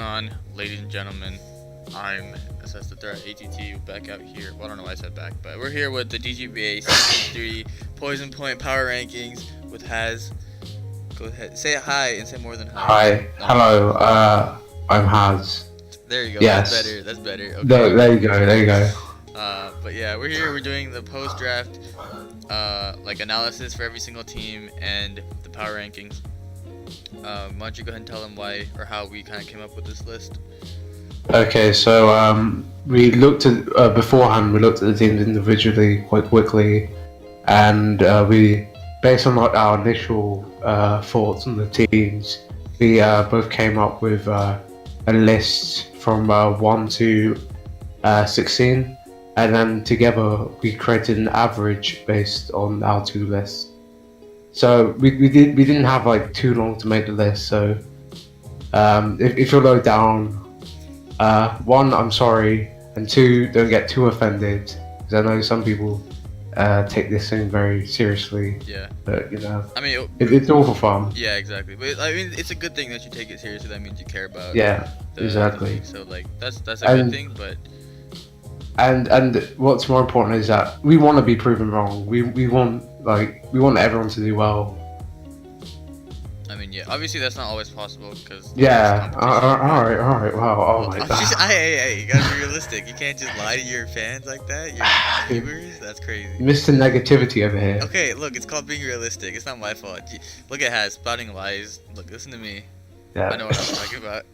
on, ladies and gentlemen? I'm Assess the Threat ATT back out here. Well, I don't know why I said back, but we're here with the DGBA Season 3 Poison Point Power Rankings with Haz. Go ahead, say hi and say more than hi. Hi, hello, I'm Haz. There you go, Yes. that's better. Okay. There you go. But yeah, we're here, we're doing the post-draft like analysis for every single team and the power rankings. Why don't you go ahead and tell them why or how we kind of came up with this list? Okay, so we looked at, beforehand we looked at the teams individually quite quickly, and we, based on like our initial thoughts on the teams, we both came up with a list from 1 to 16, and then together we created an average based on our two lists. So we didn't have like too long to make the list. So if you're low down, 1, I'm sorry, and 2, don't get too offended, because I know some people take this thing very seriously. Yeah. But you know, I mean, it's all for fun. yeah, exactly. But I mean, it's a good thing that you take it seriously. That means you care about. Yeah, the exactly. league. So like that's a good thing, but. And what's more important is that we want to be proven wrong. We want everyone to do well. I mean, yeah, obviously that's not always possible because. Yeah. All right. Wow. Oh my God. Hey, you gotta be realistic. You can't just lie to your fans like that. Your viewers, that's crazy. Mr. Negativity over here. Okay, look, it's called being realistic. It's not my fault. Look at Haz spouting lies. Look, listen to me. Yeah. I know what I'm talking about.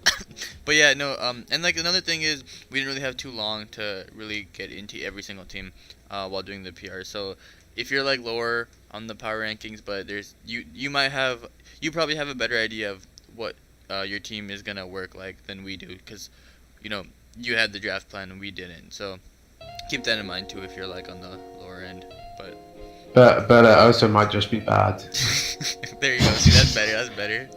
But yeah, no, and like another thing is we didn't really have too long to really get into every single team while doing the PR. So if you're like lower on the power rankings, but there's you probably have a better idea of what your team is gonna work like than we do, because you know you had the draft plan and we didn't. So keep that in mind too if you're like on the lower end. But But it also might just be bad. there you go. See, that's better.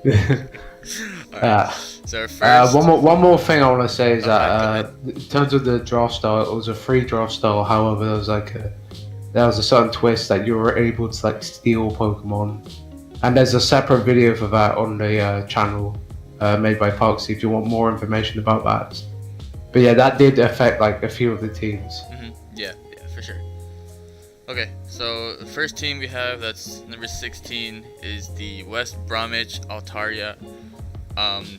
Alright. So first, one more thing I want to say is that in terms of the draft style, it was a free draft style. However, there was a certain twist that you were able to like steal Pokemon, and there's a separate video for that on the channel made by Foxy if you want more information about that. But yeah, that did affect like a few of the teams. Yeah, for sure. Okay, so the first team we have, that's number 16, is the West Bromwich Altaria.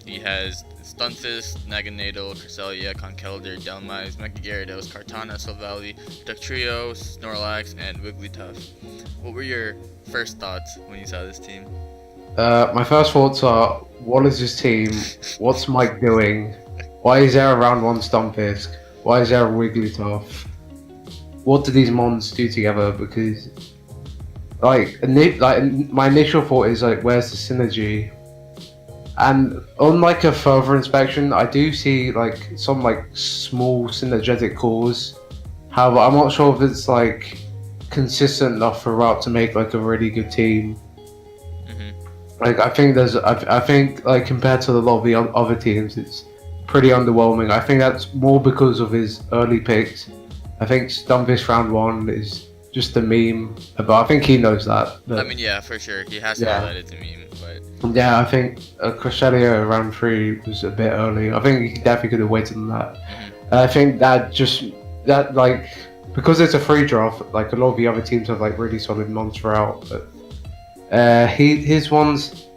He has Stunfisk, Naganadel, Cresselia, Conkeldurr, Delmise, Mega Gyarados, Kartana, Silvally, Ductrio, Snorlax, and Wigglytuff. What were your first thoughts when you saw this team? My first thoughts are, what is this team? What's Mike doing? Why is there a round 1 Stunfisk? Why is there a Wigglytuff? What do these mons do together? Because like my initial thought is like, where's the synergy? And on like a further inspection, I do see like some like small synergetic cores. However, I'm not sure if it's like consistent enough throughout to make like a really good team. Like I think like compared to a lot of the other teams, it's pretty underwhelming. I think that's more because of his early picks. I think Stunfisk round 1 is just a meme, but I think he knows that. But, I mean, yeah, for sure, he has to know that it's a meme. But yeah, I think Cresselia round 3 was a bit early. I think he definitely could have waited on that. I think that like, because it's a free draft, like a lot of the other teams have like really solid mons throughout, but his ones,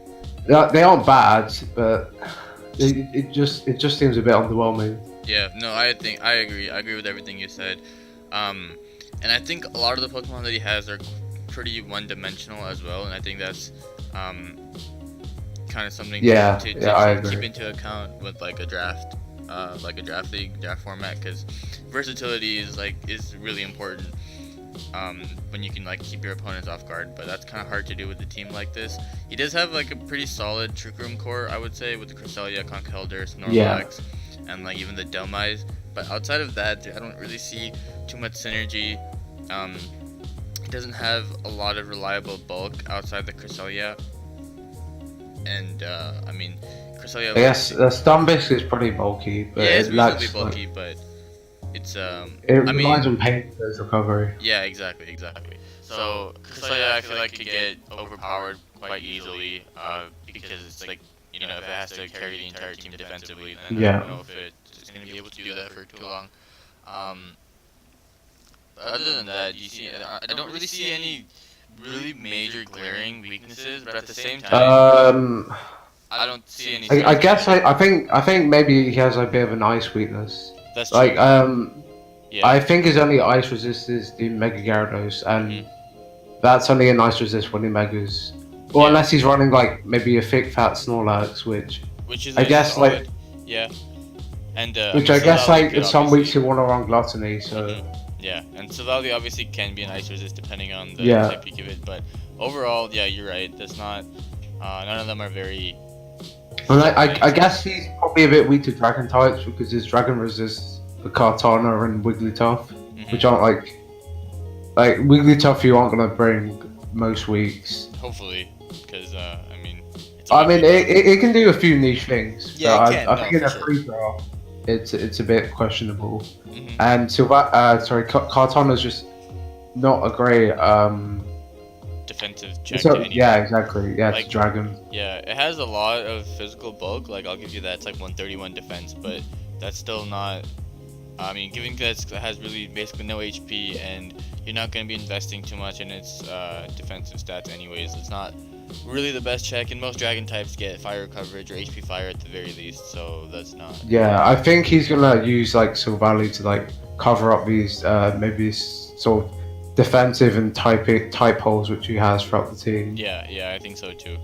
they aren't bad, but it just seems a bit underwhelming. Yeah, no, I agree. I agree with everything you said. And I think a lot of the Pokemon that he has are pretty one-dimensional as well, and I think that's kind of something to keep into account with like a draft league, draft format, because versatility is really important when you can like keep your opponents off guard, but that's kind of hard to do with a team like this. He does have like a pretty solid Trick Room core, I would say, with the Cresselia, Conkeldurr, Snorlax, and like even the Delmise. But outside of that, I don't really see too much synergy. It doesn't have a lot of reliable bulk outside the Cresselia, and I mean, Cresselia. Yes, the Stunfisk is pretty bulky, but yeah, it's reasonably bulky, but it's it relies on pain for its recovery. Yeah, exactly. So Cresselia, I feel like could get overpowered quite easily because it's like you know, if it has to carry the entire team defensively, then I Yeah. don't know if it's going to be able to do that for too long. Other than that, I don't really see any really major glaring weaknesses, but at the same time, I don't see any. I guess I think maybe he has a bit of an ice weakness. That's Like true. Yeah. I think his only ice resist is the Mega Gyarados, and that's only an ice resist when he Megas. Or unless he's running like maybe a thick fat Snorlax, which is I guess solid, like yeah. And which I guess like in some weeks you want to run Gluttony, so yeah, and Silvally obviously can be an ice resist depending on the type you give it, but overall, yeah, you're right. That's not none of them are very. And I guess he's probably a bit weak to Dragon types because his Dragon resists the Kartana and Wigglytuff, which aren't like Wigglytuff you aren't gonna bring most weeks. Hopefully, because I mean. It can do a few niche things. Yeah, but it can. I think in a free draft, it's a bit questionable. And Kartana's just not a great defensive check. Yeah, exactly. Yeah, it's Dragon. Yeah, it has a lot of physical bulk. Like I'll give you that. It's like 131 defense, but that's still not. I mean, given that it has really basically no HP, and you're not going to be investing too much in its defensive stats anyways, it's not really the best check. And most Dragon types get fire coverage or HP fire at the very least, so that's not. Yeah, I think he's gonna use like Silvally to like cover up these maybe sort of defensive and type holes which he has throughout the team. Yeah, I think so too.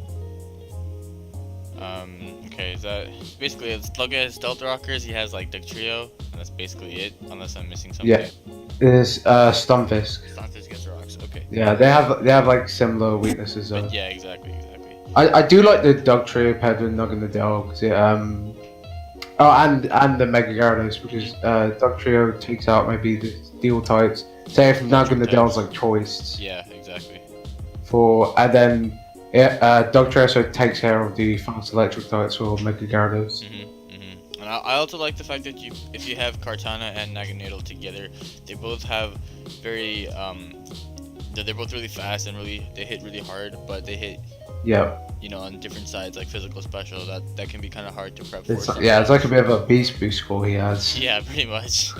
Okay, is that basically it's look at his Stealth Rockers? He has like Dugtrio, and that's basically it, unless I'm missing something. Yeah, there's Stunfisk. Stunfisk gets rocks. Okay. Yeah, they have like similar weaknesses. But yeah, exactly. I do like the Dugtrio paired with Nug and the Dell because and the Mega Gyarados because Dugtrio takes out maybe the Steel types. Say if Nug and the Dell's like choiced. Yeah, exactly. And then Dugtrio also takes care of the fast electric types for Mega Gyarados. And I also like the fact that if you have Kartana and Naganadel together, they both have very they're both really fast and they hit really hard, but they hit on different sides like physical special that can be kind of hard to prep for. It's like a bit of a beast boost score he has. Yeah, pretty much.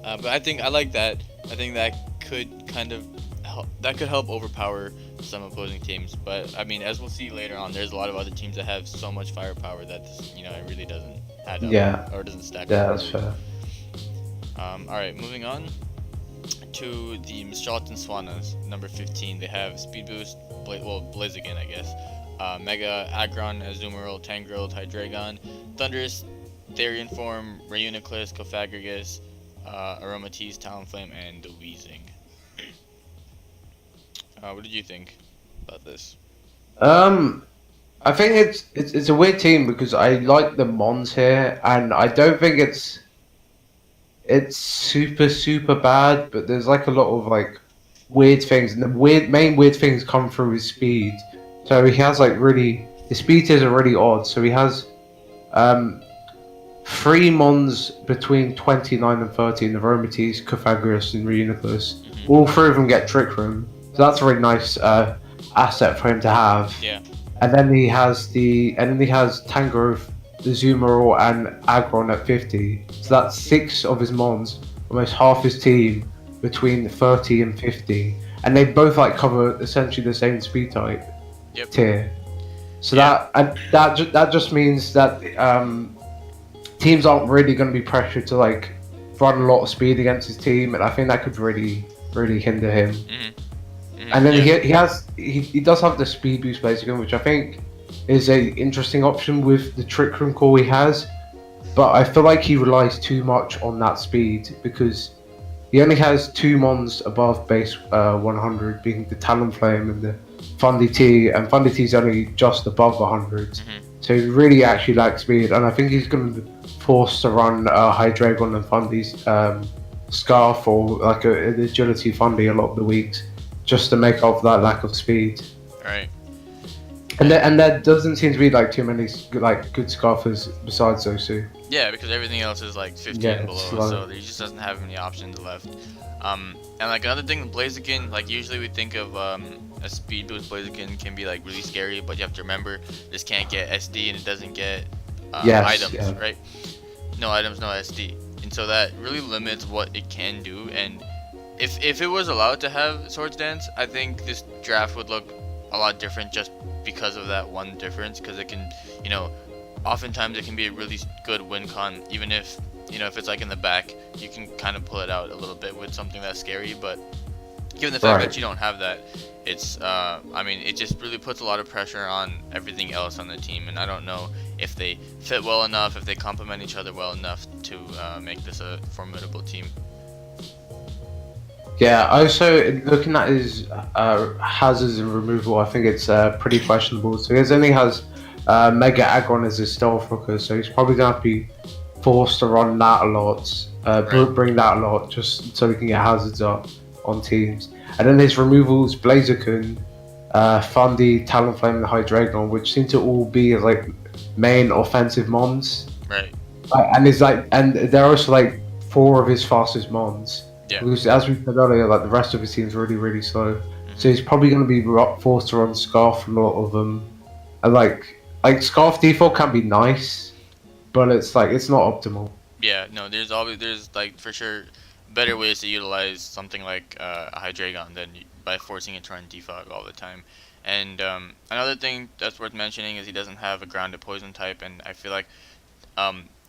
But I like that. I think that could kind of help overpower some opposing teams. But I mean, as we'll see later on, there's a lot of other teams that have so much firepower that it really doesn't add up or doesn't stack up. Yeah, that's fair. All right, moving on to the Mistralton Swanas, number 15. They have Speed Boost, Blaziken, I guess. Mega, Aggron, Azumarill, Tangrowth, Hydreigon, Thundurus, Therian Form, Reuniclus, Cofagrigus, Aromatisse, Talonflame, and the Weezing. What did you think about this? I think it's a weird team because I like the Mons here, and I don't think it's super bad, but there's like a lot of like weird things, and the main weird things come through his speed. So he has like his speed tiers are really odd. So he has 3 Mons between 29 and 30 in the Aromatisse, Cofagrigus, and Reuniclus. All 3 of them get Trick Room, so that's a really nice asset for him to have. Yeah. And then he has Tangrowth, the Azumarill, and Aggron at 50. So that's 6 of his Mons, almost half his team, between 30 and 50. And they both like cover essentially the same speed type tier. So that just means that teams aren't really going to be pressured to like run a lot of speed against his team, and I think that could really hinder him. And then he does have the speed boost Blaziken, which I think is a interesting option with the Trick Room core he has, but I feel like he relies too much on that speed because he only has 2 Mons above base 100, being the Talonflame and the Fundy T, and Fundy T is only just above 100. So he really actually lacks speed, and I think he's going to be forced to run Hydreigon and Fundy's Scarf or like an Agility Fundy a lot of the weeks, just to make up for that lack of speed. Right. And there doesn't seem to be like too many like good Scarfers besides Zosu. Yeah, because everything else is like 50 and below, so he just doesn't have any options left. And like another thing with Blaziken, like usually we think of a speed boost Blaziken can be like really scary, but you have to remember this can't get SD and it doesn't get Yes, items, yeah. right? No items, no SD, and so that really limits what it can do. And if it was allowed to have Swords Dance, I think this draft would look a lot different just because of that one difference. Because it can, you know, oftentimes it can be a really good win con, even if, you know, if it's like in the back, you can kind of pull it out a little bit with something that's scary. But given the fact that you don't have that, it's I mean, it just really puts a lot of pressure on everything else on the team, and I don't know if they fit well enough, if they complement each other well enough to make this a formidable team. Yeah, also looking at his hazards and removal, I think it's pretty questionable. So he only has Mega Aggron as his stealth hooker, so he's probably going to be forced to run that a lot, bring that a lot, just so he can get hazards up on teams. And then his removals, Blaziken, Fundy, Talonflame, and Hydreigon, which seem to all be like main offensive mons. Right. And there's like, and they're also like 4 of his fastest mons. Yeah. Because as we said earlier, like the rest of his team's really, really slow. So he's probably going to be forced to run Scarf a lot of them. And like Scarf default can be nice, but it's like it's not optimal. Yeah, no, there's like for sure better ways to utilize something like a Hydreigon than by forcing it to run defog all the time. And another thing that's worth mentioning is he doesn't have a grounded poison type, and I feel like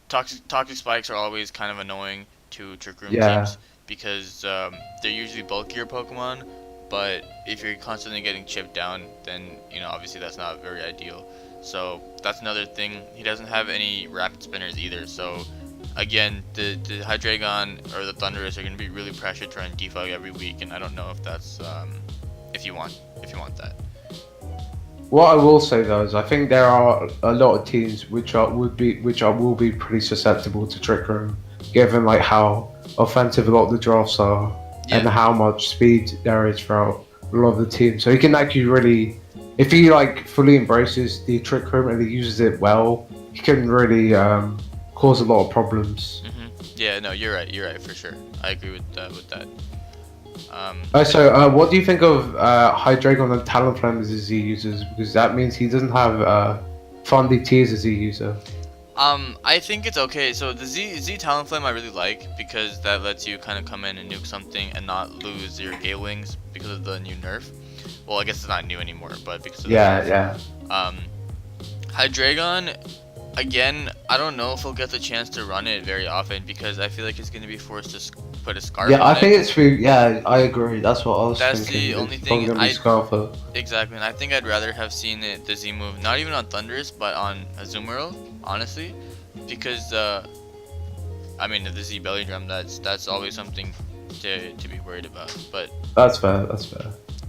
toxic spikes are always kind of annoying to Trick Room teams because they're usually bulkier Pokemon. But if you're constantly getting chipped down, then, you know, obviously that's not very ideal. So that's another thing. He doesn't have any rapid spinners either. So again, the Hydreigon or the Thundurus are going to be really pressured to run defog every week, and I don't know if that's if you want that. What I will say though is I think there are a lot of teams which will be pretty susceptible to Trick Room, given like how offensive a lot of the drafts are. Yeah. And how much speed there is throughout a lot of the team. So he can actually really, if he like fully embraces the Trick Room and he uses it well, he can really cause a lot of problems. Yeah, no, you're right for sure. I agree with that. So what do you think of Hydreigon and Talonflame as Z users? Because that means he doesn't have Fundy T as a Z user. I think it's okay. So the Z Talonflame I really like because that lets you kind of come in and nuke something and not lose your Gale Wings because of the new nerf. Well, I guess it's not new anymore, but because of the nerf. Hydreigon, again, I don't know if he'll get the chance to run it very often because I feel like he's going to be forced to put a Scarf on I think it's I agree. That's what I was thinking. That's the only thing exactly, and I think I'd rather have seen the Z move, not even on Thundurus, but on Azumarill, honestly, because I mean the Z Belly Drum, that's always something to be worried about. But that's fair.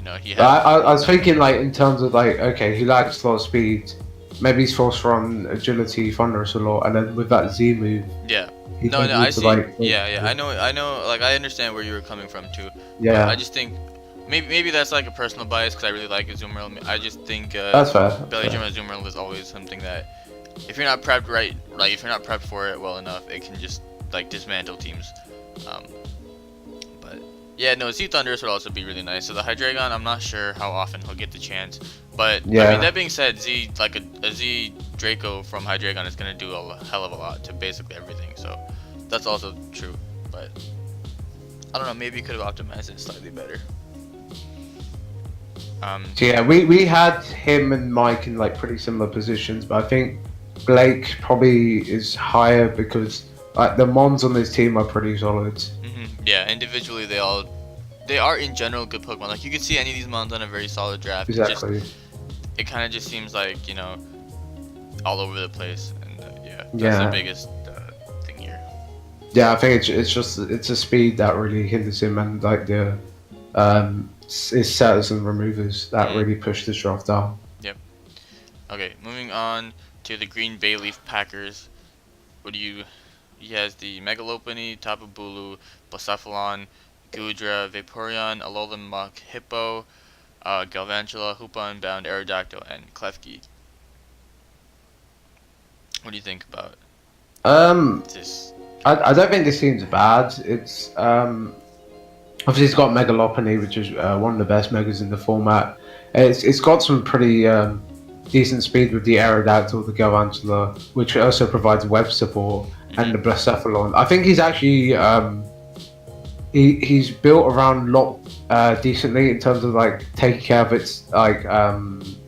No, he. I was thinking like in terms of like, okay, he lacks a lot of speed. Maybe he's forced to run Agility, Thundurus a lot, and then with that Z move. Yeah. No, I see. I know. Like, I understand where you were coming from too. Yeah. But I just think maybe that's like a personal bias because I really like Azumarill. I just think that's fair. Belly Drum Azumarill is always something that if you're not prepped right, like if you're not prepped for it well enough, it can just like dismantle teams. But yeah, no, Z Thundurus would also be really nice. So the Hydreigon, I'm not sure how often he'll get the chance. But I mean, that being said, a Z Draco from Hydreigon is gonna do a hell of a lot to basically everything. So that's also true. But I don't know, maybe you could have optimized it slightly better. So yeah, we had him and Mike in like pretty similar positions, but I think Blake probably is higher because like the mons on this team are pretty solid. Yeah, individually they are in general good Pokemon. Like you can see any of these mons on a very solid draft. Exactly. It kind of just seems like, you know, all over the place, and that's the biggest thing here. Yeah, I think it's a speed that really hinders him, and like the his setters and removers that really push this draft down. Yep. Okay, moving on to the Green Bay Leaf Packers. He has the Megalopony, Tapu Bulu, Blacephalon, Gudra, Vaporeon, Alolan Mach, Hippo, Galvantula, Hoopa Unbound, Aerodactyl, and Klefki. What do you think about this? I don't think this team's bad. It's obviously it's got Megalopony, which is one of the best megas in the format. It's got some pretty decent speed with the Aerodactyl, the Galvantula, which also provides web support, and the Blacephalon. I think he's actually he's built around lot decently in terms of like taking care of its like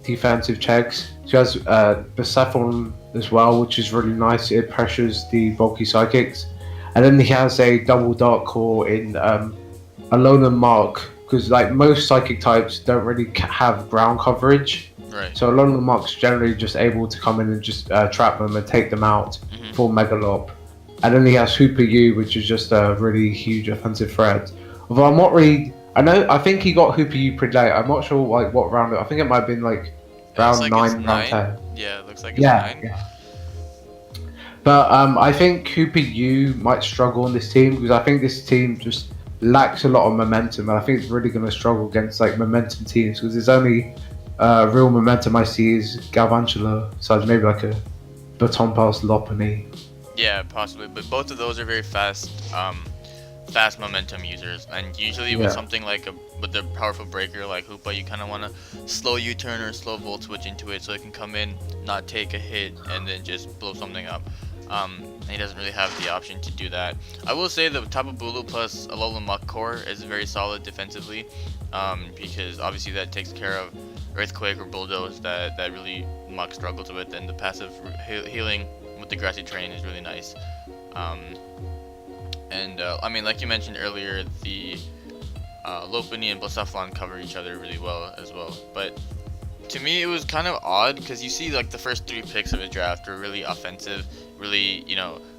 defensive checks. She has Blacephalon as well, which is really nice. It pressures the bulky psychics, and then he has a double dark core in Alolan Mark, because like most psychic types don't really have ground coverage. Right. So Alolan Mark's generally just able to come in and just trap them and take them out for Megalop. And then he has Hooper U, which is just a really huge offensive threat. Although I'm not really, I think he got Hooper U pretty late. I'm not sure like what round. I think it might have been like round like 9, round 10. Yeah, it looks like it's 9. Yeah. But I think Hooper U might struggle on this team, because I think this team just lacks a lot of momentum, and I think it's really going to struggle against like momentum teams, because there's only real momentum I see is Galvantula, so maybe like a Baton Pass Lopunny. Yeah, possibly, but both of those are very fast momentum users, and usually with something like with the powerful breaker like Hoopa, you kind of want to slow U-turn or slow volt switch into it so it can come in, not take a hit, and then just blow something up. He doesn't really have the option to do that. I will say the Tapu Bulu plus Alolan Muck core is very solid defensively, because obviously that takes care of Earthquake or Bulldoze that really Muck struggles with, and the passive healing with the Grassy Terrain is really nice. I mean, like you mentioned earlier, the Lopunny and Blacephalon cover each other really well as well. But to me, it was kind of odd, because you see like the first 3 picks of a draft were really offensive, really,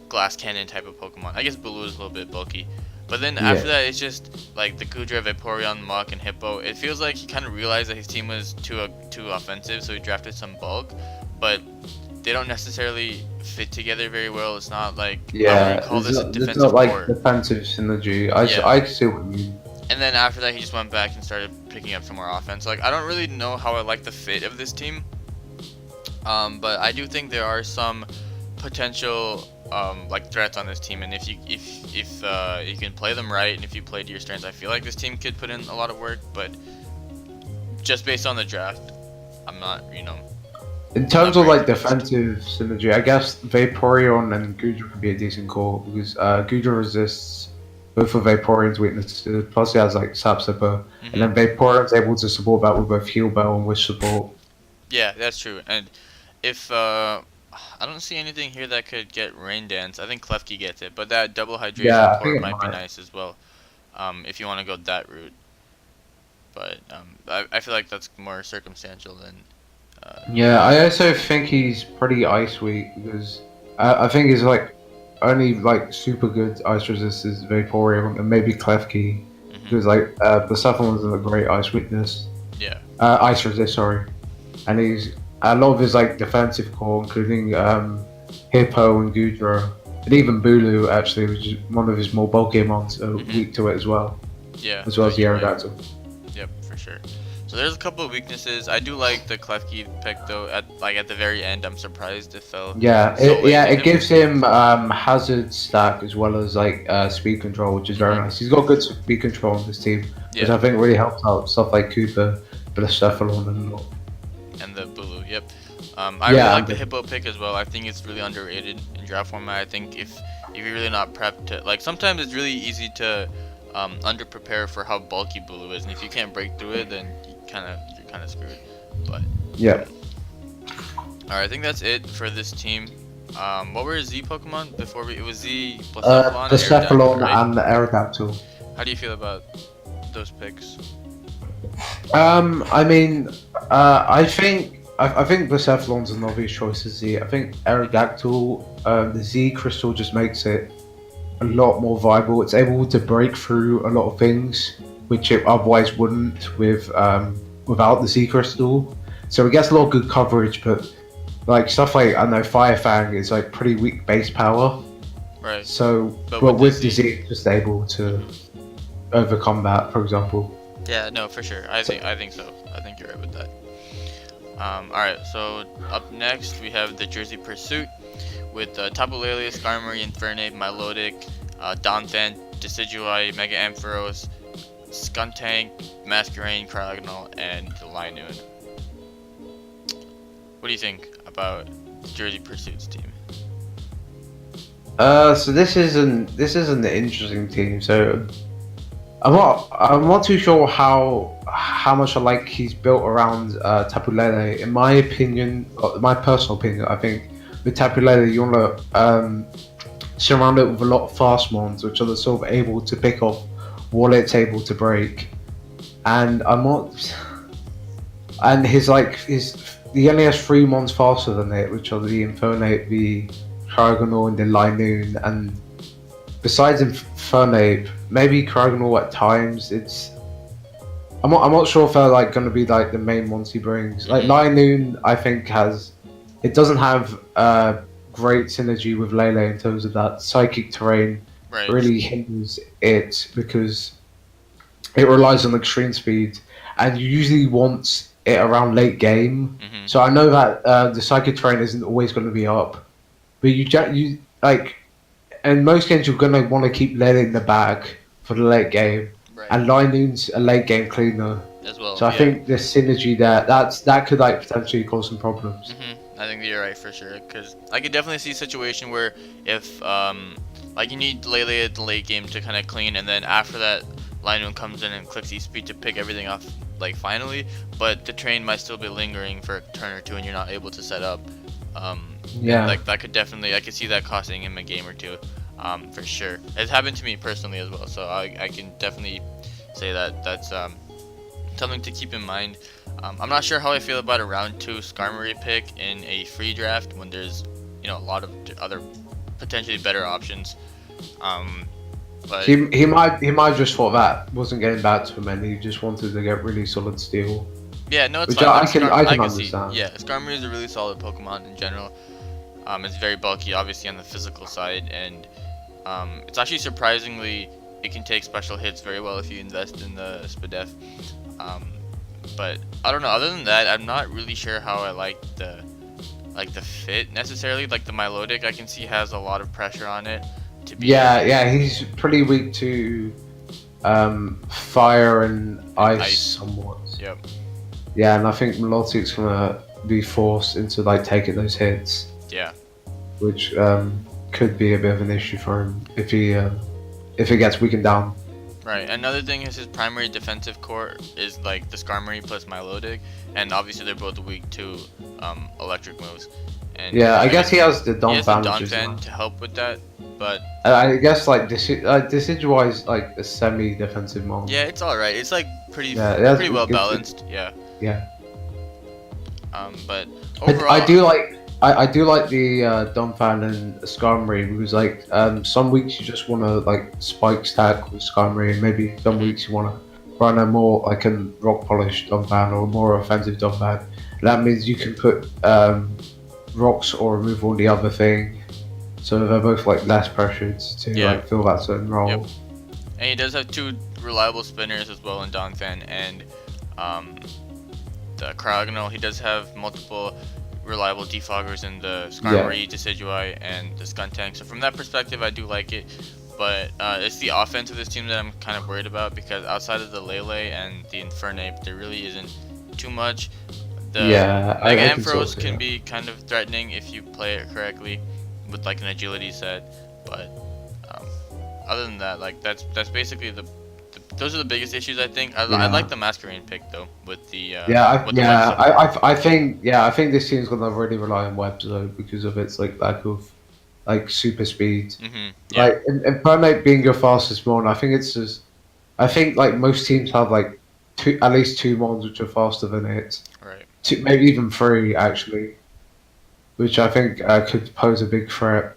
glass cannon type of Pokemon. I guess Bulu is a little bit bulky. But then after that, it's just like the Goodra, Vaporeon, Muk, and Hippo. It feels like he kind of realized that his team was too offensive, so he drafted some bulk. But they don't necessarily fit together very well. It's not like call this a defensive not like core. Defensive synergy. I see what you mean. And then after that, he just went back and started picking up some more offense. Like, I don't really know how I like the fit of this team, but I do think there are some potential like threats on this team, and if you can play them right, and if you play to your strengths, I feel like this team could put in a lot of work. But just based on the draft, I'm not, In terms of like defensive synergy, I guess Vaporeon and Goodra could be a decent call, because Goodra resists both of Vaporeon's weaknesses, plus he has like Sap Sipper, and then Vaporeon's able to support that with both Heal Bell and Wish support. Yeah, that's true. And if I don't see anything here that could get Rain Dance, I think Klefki gets it, but that double hydration port might be nice as well, if you want to go that route. But I feel like that's more circumstantial than. Yeah, I also think he's pretty ice weak, because I think he's like only like super good ice resist is Vaporeon and maybe Klefki, because like the second one's a great ice weakness. Yeah. Ice resist, sorry, and he's a lot of his like defensive core, including Hippo and Goodra, and even Bulu actually, which is one of his more bulky mons, are weak to it as well. Yeah. As well as the Aerodactyl. Yep, for sure. So there's a couple of weaknesses. I do like the Klefki pick though. At the very end, I'm surprised it fell. Yeah, it gives him hazard stack as well as like speed control, which is very nice. He's got good speed control on this team, which I think really helps out stuff like Cooper, Blacephalon, and the Bulu. Yep. I really like the Hippo pick as well. I think it's really underrated in draft format. I think if you're really not prepped to, like, sometimes it's really easy to under prepare for how bulky Bulu is, and if you can't break through it, then you're kind of screwed. But yeah. All right, I think that's it for this team. What were Z Pokemon before it was Z, Blacephalon, and the Aerodactyl. How do you feel about those picks? I mean, I think Blacephalon's an obvious choice to Z. I think Aerodactyl, the Z crystal just makes it a lot more viable. It's able to break through a lot of things which it otherwise wouldn't without the Z crystal. So it gets a lot of good coverage, but like stuff like, I don't know, Fire Fang is like pretty weak base power. Right. So, but with the Z, it's just able to overcome that, for example. Yeah, no, for sure. I think so. I think you're right with that. Alright, so up next we have the Jersey Pursuit with Tapu Lele, Skarmory, Infernape, Milotic, Donphan, Decidueye, Mega Ampharos, Skuntank, Masquerain, Cryogonal, and the Linoon. What do you think about the Jersey Pursuits team? So this is an interesting team. So I'm not too sure how much I like he's built around Tapu Lele. In my opinion, my personal opinion, I think with Tapu Lele you want to surround it with a lot of fast mons, which are the sort of able to pick off what it's able to break. And I'm not. And he only has 3 mons faster than it, which are the Infernape, the Cryogonal, and the Linoon. And besides Infernape, maybe Cryogonal at times. I'm not sure if they're like going to be like the main ones he brings. Like Linoon, I think it doesn't have great synergy with Lele in terms of that psychic terrain. Right. Really hinders it because it relies on extreme speed, and you usually want it around late game. So I know that the psychic terrain isn't always going to be up, but you like in most games you're going to want to keep Lele in the bag for the late game, Right. and Linoon's a late game cleaner. As well. So I think the synergy there that could like potentially cause some problems. I think you're right for sure, because I could definitely see a situation where if like you need Lele at the late game to kind of clean, and then after that Linoon comes in and clicks speed to pick everything off like finally, but the train might still be lingering for a turn or two and you're not able to set up. Like that could definitely, I could see that costing him a game or two, for sure. It's happened to me personally as well, so I can definitely say that that's something to keep in mind. I'm not sure how I feel about a round 2 Skarmory pick in a free draft when there's a lot of other potentially better options. But he might just thought that wasn't getting back to him, and he just wanted to get really solid steel. Yeah, no, it's which fine. I can understand. See. Yeah, Skarmory is a really solid Pokemon in general. It's very bulky, obviously on the physical side, and it's actually surprisingly, it can take special hits very well if you invest in the Spadef. But I don't know. Other than that, I'm not really sure how I like the fit necessarily. Like the Milotic, I can see has a lot of pressure on it. Yeah, he's pretty weak to fire and ice somewhat. Yep. Yeah, and I think Milotic's gonna be forced into like taking those hits. Yeah. Which could be a bit of an issue for him if he gets weakened down. Right. Another thing is his primary defensive core is like the Skarmory plus Milotic, and obviously they're both weak to electric moves. And yeah, I guess he has the Donphan to help with that, but I guess like Decidueye like a semi-defensive mon. Yeah, it's all right. It's like pretty well balanced. Yeah. Yeah. But overall, I do like the Donphan and Skarmory because like some weeks you just want to like spike stack with Skarmory, and maybe some weeks you want to run a more like a rock polished Donphan or a more offensive Donphan. That means you can put rocks or remove all the other thing, so they're both like less pressured to like fill that certain role. Yep. And he does have 2 reliable spinners as well in Donphan and the Cryogonal. He does have multiple reliable defoggers in the Skarmory, Decidueye, and the Skuntank. So from that perspective, I do like it. But it's the offense of this team that I'm kind of worried about, because outside of the Lele and the Infernape, there really isn't too much. The Mega Ampharos can be kind of threatening if you play it correctly with like an agility set, but other than that, like that's basically those are the biggest issues I think. I like the Masquerain pick though with the I think this team's gonna really rely on webs though because of its like lack of like super speed. Like Infernape being your fastest mon, I think like most teams have like at least 2 mons which are faster than it. Right. Maybe even 3 actually, which I think could pose a big threat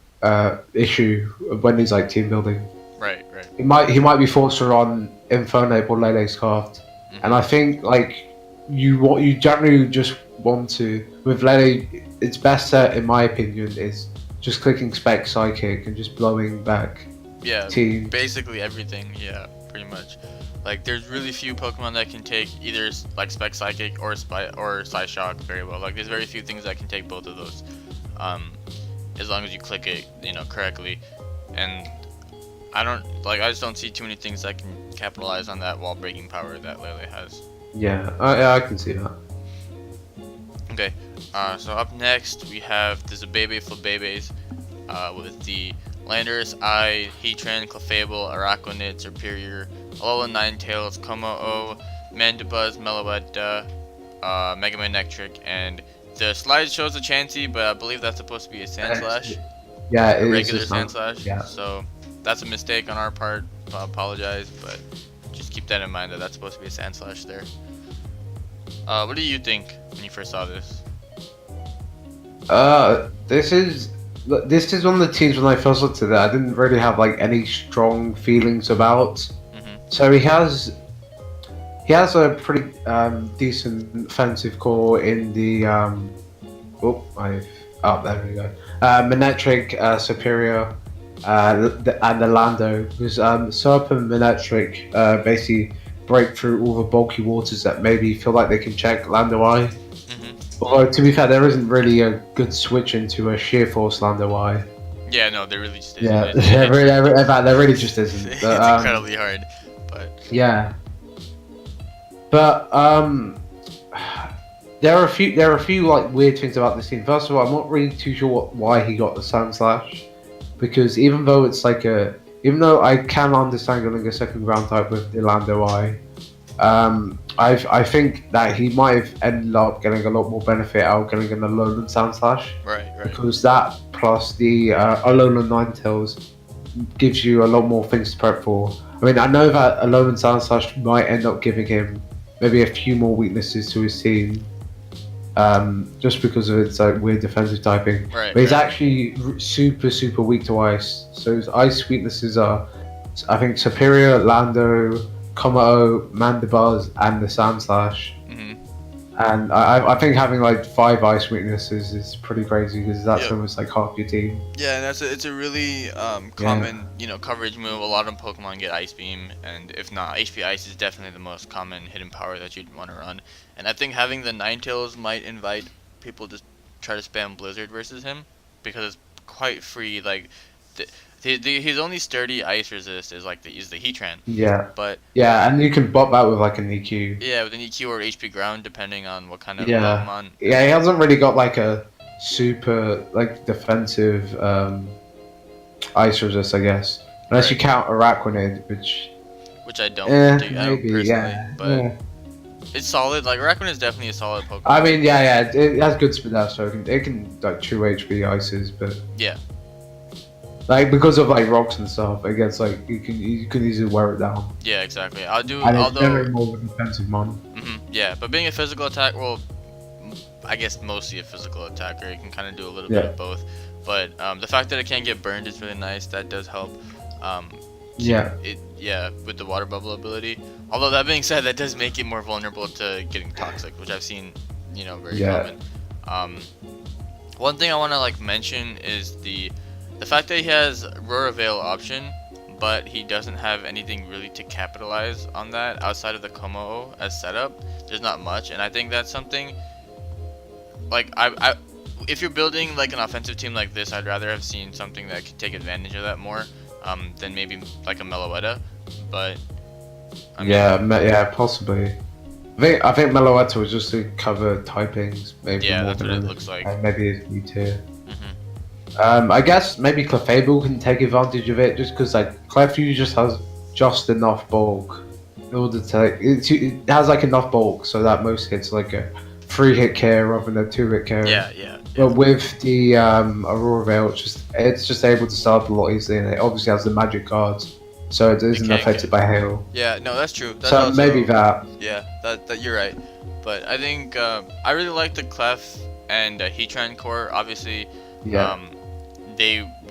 issue when he's like team building. Right. He might be forced to run Infernape or Lele's Craft, and I think like you generally just want to with Lele. Its best set, in my opinion, is just clicking Spec Psychic and just blowing back. Yeah. Team. Basically everything. Yeah. Pretty much. Like there's really few Pokemon that can take either like Spec Psychic or Psyshock very well. Like there's very few things that can take both of those, as long as you click it, correctly. And I just don't see too many things that can capitalize on that wall breaking power that Lele has. Yeah, I can see that. Okay, so up next we have the Zebebe Flabebes with the Landorus, Heatran, Clefable, Araquanid, Superior, Alola Ninetales, Como-O, Mandibuzz, Meloetta, Mega Man Electric, and the slide shows a Chansey, but I believe that's supposed to be a Sandslash. Yeah, a regular Sandslash. Yeah. So that's a mistake on our part. I apologize, but just keep that in mind that that's supposed to be a Sandslash there. What do you think when you first saw this? This is one of the teams when I first looked at it, I didn't really have like any strong feelings about. Mm-hmm. So he has a pretty decent offensive core in the there we go. Manectric, Superior, and the Lando, because Serp and Manectric basically break through all the bulky waters that maybe feel like they can check Lando Eye. Mm-hmm. Although to be fair, there isn't really a good switch into a Sheer Force Lando Eye. Yeah, no, there really just isn't. Yeah, there really just isn't. It's But, incredibly hard, but yeah. But there are a few like weird things about this team. First of all, I'm not really too sure why he got the Sandslash, because even though I can understand getting a second ground type with the Lando Eye, I think that he might have ended up getting a lot more benefit out of getting an Alolan Sandslash. Right. Because that plus the Alolan Ninetales gives you a lot more things to prep for. I mean, I know that Alolan Sandslash might end up giving him maybe a few more weaknesses to his team, just because of its like weird defensive typing. Right. But he's actually super weak to ice. So his ice weaknesses are, I think, Superior, Lando, Como-O, Mandibuzz, and the Sandslash. Mm-hmm. And I think having like 5 ice weaknesses is pretty crazy, because that's almost like half your team. Yeah, and it's a really common coverage move. A lot of Pokemon get Ice Beam, and if not, HP Ice is definitely the most common hidden power that you'd want to run. And I think having the Ninetales might invite people to try to spam Blizzard versus him, because it's quite free. Like his only sturdy ice resist is the Heatran. Yeah. But yeah, and you can bot that with like an EQ. Yeah, with an EQ or HP Ground, depending on what kind of yeah. Pokemon. Yeah, he hasn't really got like a super like defensive ice resist, I guess. Unless you count Araquanid, which I don't. maybe, personally, yeah. But yeah. It's solid. Like Araquanid is definitely a solid Pokemon. I mean, yeah, it has good speed out, so it can like true HP ices, but yeah. Like because of like rocks and stuff, I guess like you can easily wear it down. Yeah, exactly. Although it's generally more of a defensive mon. Yeah, but being a physical attack, well, I guess mostly a physical attacker, you can kind of do a little bit of both. But the fact that it can't get burned is really nice. That does help. With the water bubble ability. Although that being said, that does make it more vulnerable to getting toxic, which I've seen, very common. One thing I want to mention is the fact that he has Aurora Veil option, but he doesn't have anything really to capitalize on that outside of the Como-O as setup. There's not much, and I think that's something if you're building like an offensive team like this, I'd rather have seen something that could take advantage of that more than maybe like a Meloetta. But possibly. I think Meloetta was just to cover typings, maybe. Yeah, more that's what it looks like. Maybe it's new tier. I guess maybe Clefable can take advantage of it, just because like Clefable just has just enough bulk in order to it has like enough bulk so that most hits like a 3-hit care rather than a 2-hit care. Yeah. But with the Aurora Veil, it's just able to start a lot easily, and it obviously has the magic cards, so it isn't affected by hail. Yeah, no, that's true. That's so also, maybe that. Yeah, that you're right. But I think I really like the Clef and Heatran core. Obviously, we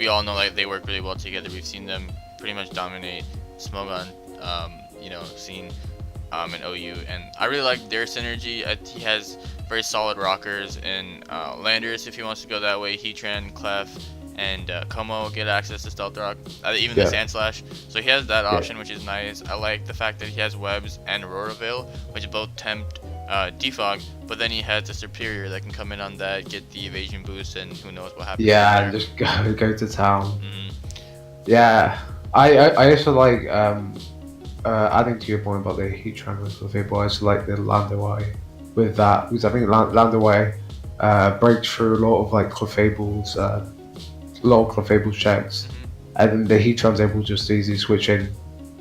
all know they work really well together. We've seen them pretty much dominate Smogon, scene in OU, and I really like their synergy. He has very solid rockers in Landorus if he wants to go that way. Heatran, Clef, and Como get access to Stealth Rock, even the Sandslash. So he has that option, which is nice. I like the fact that he has Webs and Aurora Veil, which both tempt Defog, but then he has a Superior that can come in on that, get the evasion boost, and who knows what happens. Yeah, and just go to town. Yeah, I also like adding to your point about the heat transfer Clefable. I also like the Landaway with that because I think Landaway breaks through a lot of like Clefable's a lot of Clefable's checks, and then the heat trans able just easily switch in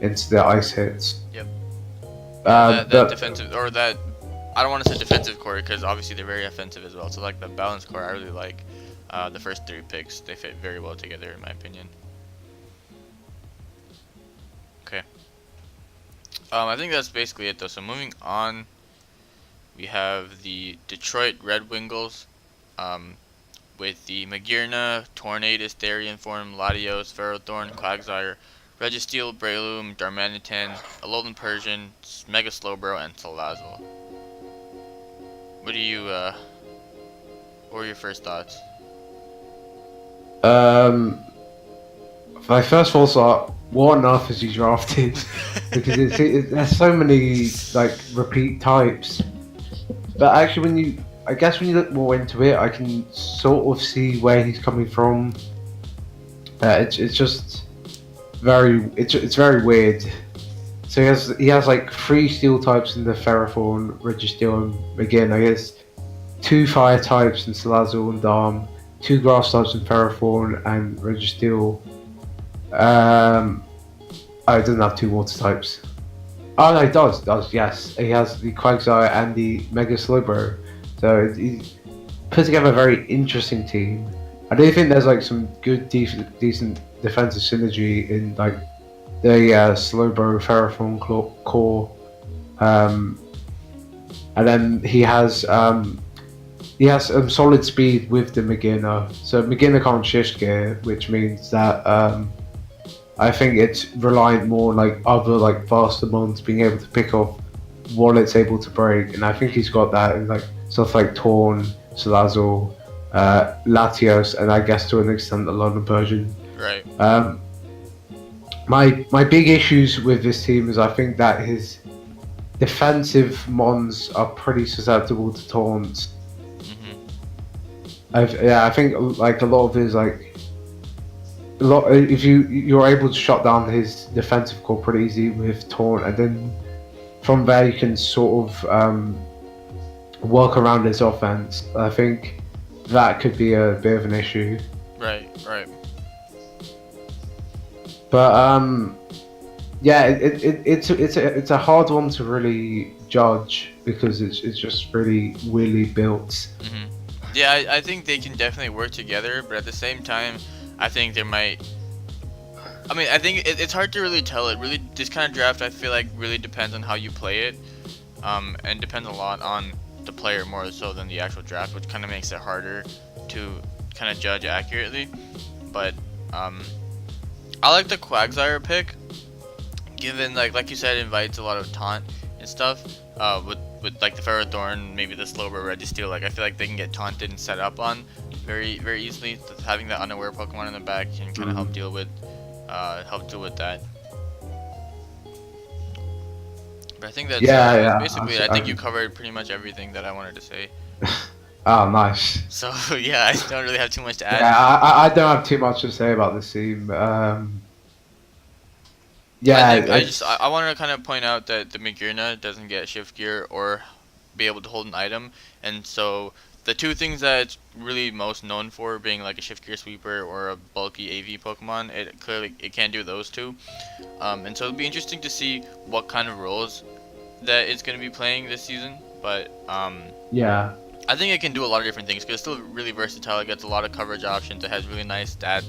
into the ice hits. Yep. But Defensive, or that, I don't want to say defensive core because obviously they're very offensive as well. So like the balance core, I really like. The first 3 picks, they fit very well together in my opinion. Okay. I think that's basically it though. So moving on, we have the Detroit Red Wingles, with the Magearna, Tornadus, Therian Form, Latios, Ferrothorn, Quagsire, Registeel, Breloom, Darmanitan, Alolan Persian, Mega Slowbro, and Salazzle. What do you, what were your first thoughts? My first thoughts are, what on earth is he drafted? Because there's so many like repeat types. But actually, I guess when you look more into it, I can sort of see where he's coming from. It's just it's very weird. So he has like 3 steel types in the Ferrothorn, Registeel, and again I guess 2 fire types in Salazzle and Darm, 2 grass types in Ferrothorn and Registeel. Oh, it doesn't have 2 water types. Oh no, it does, yes. He has the Quagsire and the Mega Slowbro. So he's put together a very interesting team. I do think there's like some good, decent defensive synergy in like the Slowbro Ferrothorn core. And then he has solid speed with the Magearna. So Magearna can't shift gear, which means that I think it's reliant more on like other like faster mons being able to pick off what it's able to break, and I think he's got that in like stuff like Torn, Salazzle, Latios, and I guess to an extent a lot of Persian. Right. My big issues with this team is I think that his defensive mons are pretty susceptible to taunts. I think like a lot of his like. If you're able to shut down his defensive core pretty easy with Taunt, and then from there you can sort of work around his offense. I think that could be a bit of an issue. Right. But yeah, it's a hard one to really judge because it's just really weirdly built. Yeah, I think they can definitely work together, but at the same time, I think there might. I mean, I think it's hard to really tell. It really, this kind of draft, I feel like, really depends on how you play it, and depends a lot on the player more so than the actual draft, which kind of makes it harder to kind of judge accurately. But I like the Quagsire pick, given like you said, it invites a lot of taunt and stuff. With like the Ferrothorn, maybe the Slowbro Registeel, like I feel like they can get taunted and set up on very easily. So having that unaware Pokemon in the back can kind of help deal with that. But I think that's basically. I think you covered pretty much everything that I wanted to say. Oh, nice. So yeah, I don't really have too much to add. Yeah, I don't have too much to say about this team. Yeah, I wanted to kind of point out that the Magearna doesn't get shift gear or be able to hold an item, and so the 2 things that it's really most known for being like a shift gear sweeper or a bulky AV Pokemon, it can't do those 2, and so it'll be interesting to see what kind of roles that it's going to be playing this season. But yeah, I think it can do a lot of different things because it's still really versatile. It gets a lot of coverage options. It has really nice stat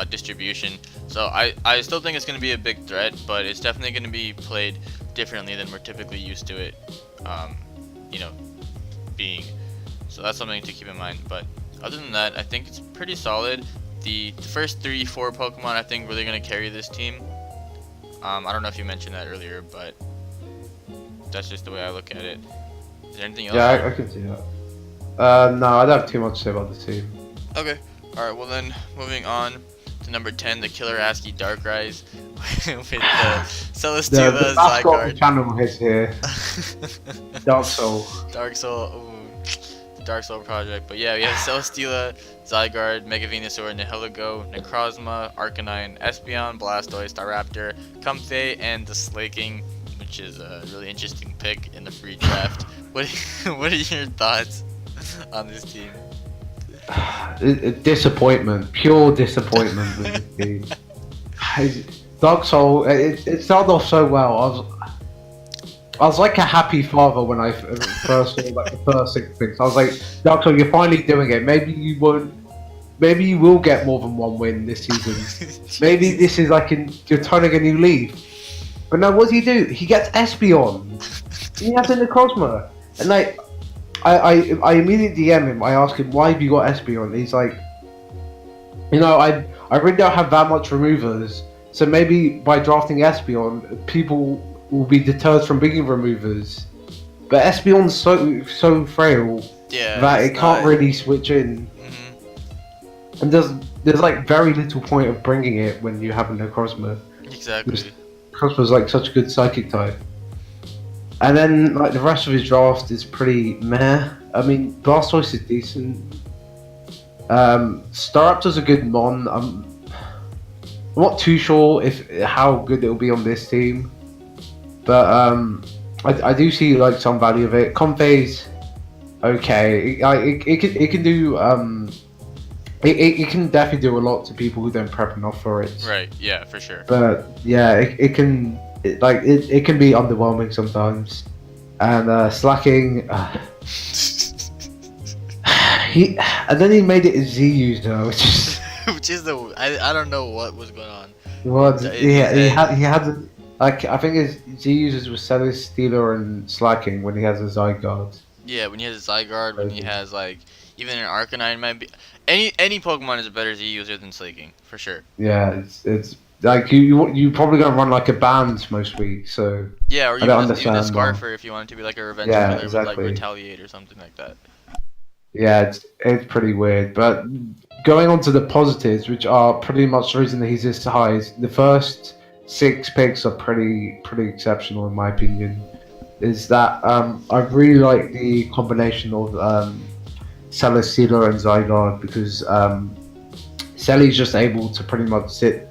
distribution. So I still think it's going to be a big threat, but it's definitely going to be played differently than we're typically used to it, being. So that's something to keep in mind. But other than that, I think it's pretty solid. The first 3-4 Pokemon I think really going to carry this team. I don't know if you mentioned that earlier, but that's just the way I look at it. Is there anything else? Yeah, I can see that. No, I don't have too much to say about the team. Okay. Alright, well then, moving on to number 10, the Killer Asky Darkrai with the Celesteela the mascot of the Zygarde. channel is here. Dark Soul. Dark Soul. Ooh. Dark Soul project. But yeah, we have Celesteela, Zygarde, Mega Venusaur, Nihilego, Necrozma, Arcanine, Espeon, Blastoise, Staraptor, Comfey, and the Slaking, which is a really interesting pick in the free draft. What are your thoughts on this team? Disappointment, pure disappointment with this team. Dark Soul, it started off so well. I was like a happy father when I first saw like the first 6 picks. I was like, Dark Soul, you're finally doing it. Maybe you won't. Maybe you will get more than one win this season. Maybe this is like you're turning a new leaf. But no, what does he do? He gets Espeon. He has a Necrozma, and like, I immediately DM him. I ask him, why have you got Espeon? He's like, I really don't have that much removers. So maybe by drafting Espeon, people will be deterred from being removers. But Espeon's so frail that it can't really switch in. Mm-hmm. And there's like very little point of bringing it when you have a Necrozma. Exactly. Necrozma's like such a good psychic type. And then like the rest of his draft is pretty meh. I mean, Blastoise is decent. Staraptor's a good mon. I'm not too sure how good it'll be on this team, but I do see like some value of it. Comfey's okay. It can do it can definitely do a lot to people who don't prep enough for it. Right. Yeah, for sure. But yeah, it can be underwhelming sometimes, and slacking. And then he made it a Z user, which is I don't know what was going on. Well, yeah, he had like I think his Z users were Celesteela and Slacking when he has a Zygarde. Yeah, when he has a Zygarde, when he has like even an Arcanine, might be any Pokemon is a better Z user than Slaking for sure. Yeah, it's like you probably gonna run like a band most weeks, so yeah, or even a Scarfer if you want it to be like a revenge killer with like Retaliate or something like that. Yeah, it's pretty weird. But going on to the positives, which are pretty much the reason that he's this high, is the first 6 picks are pretty exceptional in my opinion. Is that I really like the combination of Celesteela and Zygarde, because Celly's just able to pretty much sit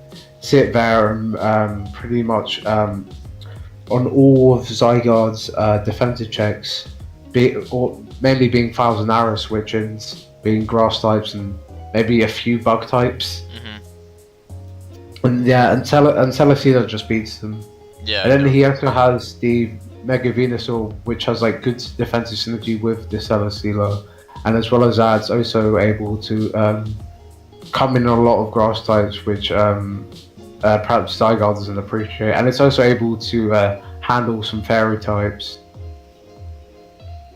there and pretty much on all of Zygarde's defensive checks, mainly being Thousand Arrow switch-ins, being grass types and maybe a few bug types. Mm-hmm. And yeah, and Celesteela just beats them. Yeah. And then he also has the Mega Venusaur, which has like good defensive synergy with the Celesteela, and as well as that, it's also able to come in a lot of grass types, which perhaps Zygarde doesn't appreciate, and it's also able to handle some fairy types.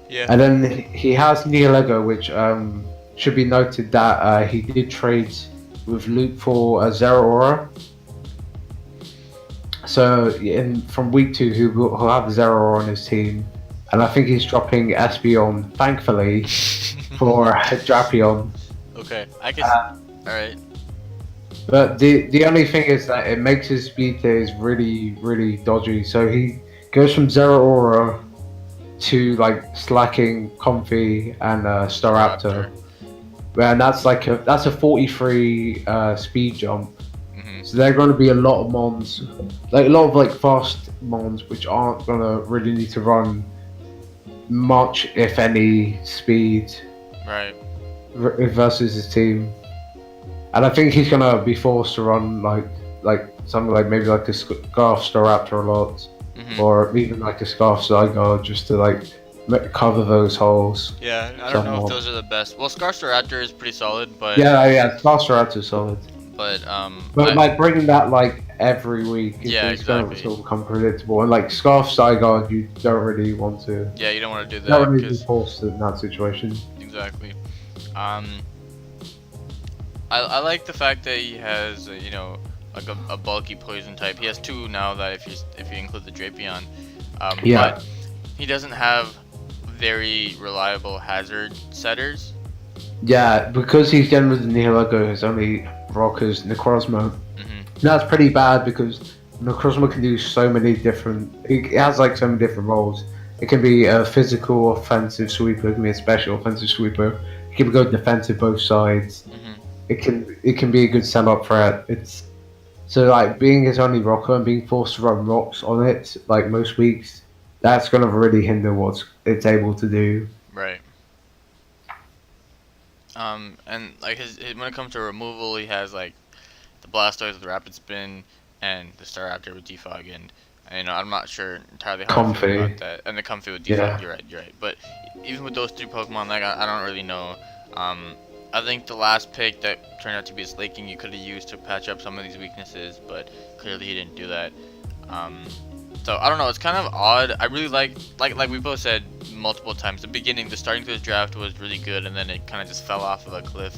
Yeah. And then he has Nihilego, which should be noted that he did trade with Luke for Zeraora. So from week 2, he'll have Zeraora on his team, and I think he's dropping Espeon, thankfully, for Drapion. Okay, I can. All right. But the only thing is that it makes his speed days really dodgy. So he goes from Zeraora to like Slacking, Comfey, and Staraptor. And that's a 43 speed jump. Mm-hmm. So there are going to be a lot of mons, like a lot of like fast mons, which aren't going to really need to run much, if any, speed. Right. Versus his team. And I think he's going to be forced to run like something like maybe like a Scarf Staraptor a lot. Mm-hmm. Or even like a Scarf Zygarde, just to like cover those holes. Yeah, I don't know if those are the best. Well, Scarf Staraptor is pretty solid, but yeah, Scarf Staraptor is solid. But like bringing that like every week, it's going to sort of become predictable. And like Scarf Zygarde, you don't really want to. Yeah, you don't want to do that. You don't really be forced in that situation. Exactly. I like the fact that he has like a bulky poison type. He has 2 now that if you include the Drapion. Yeah. But he doesn't have very reliable hazard setters. Yeah, because he's getting rid of Nihilego, his only rock is Necrozma. Mm-hmm. That's pretty bad because Necrozma can do so many different. It has like so many different roles. It can be a physical offensive sweeper. It can be a special offensive sweeper. It can go defensive both sides. Hmm. It can be a good sell-up threat. It's so like being his only rocker and being forced to run rocks on it like most weeks. That's gonna really hinder what it's able to do. Right. And like when it comes to removal, he has like the Blastoise with the Rapid Spin and the Staraptor with Defog, and I'm not sure entirely how I feel Comfy. about that. And the Comfy with Defog, Yeah. you're right. But even with those three Pokemon, like I don't really know. I think the last pick that turned out to be a Slaking you could have used to patch up some of these weaknesses, but clearly he didn't do that. So I don't know. It's kind of odd. I really like we both said multiple times. The beginning, the starting to this draft was really good, and then it kind of just fell off of a cliff.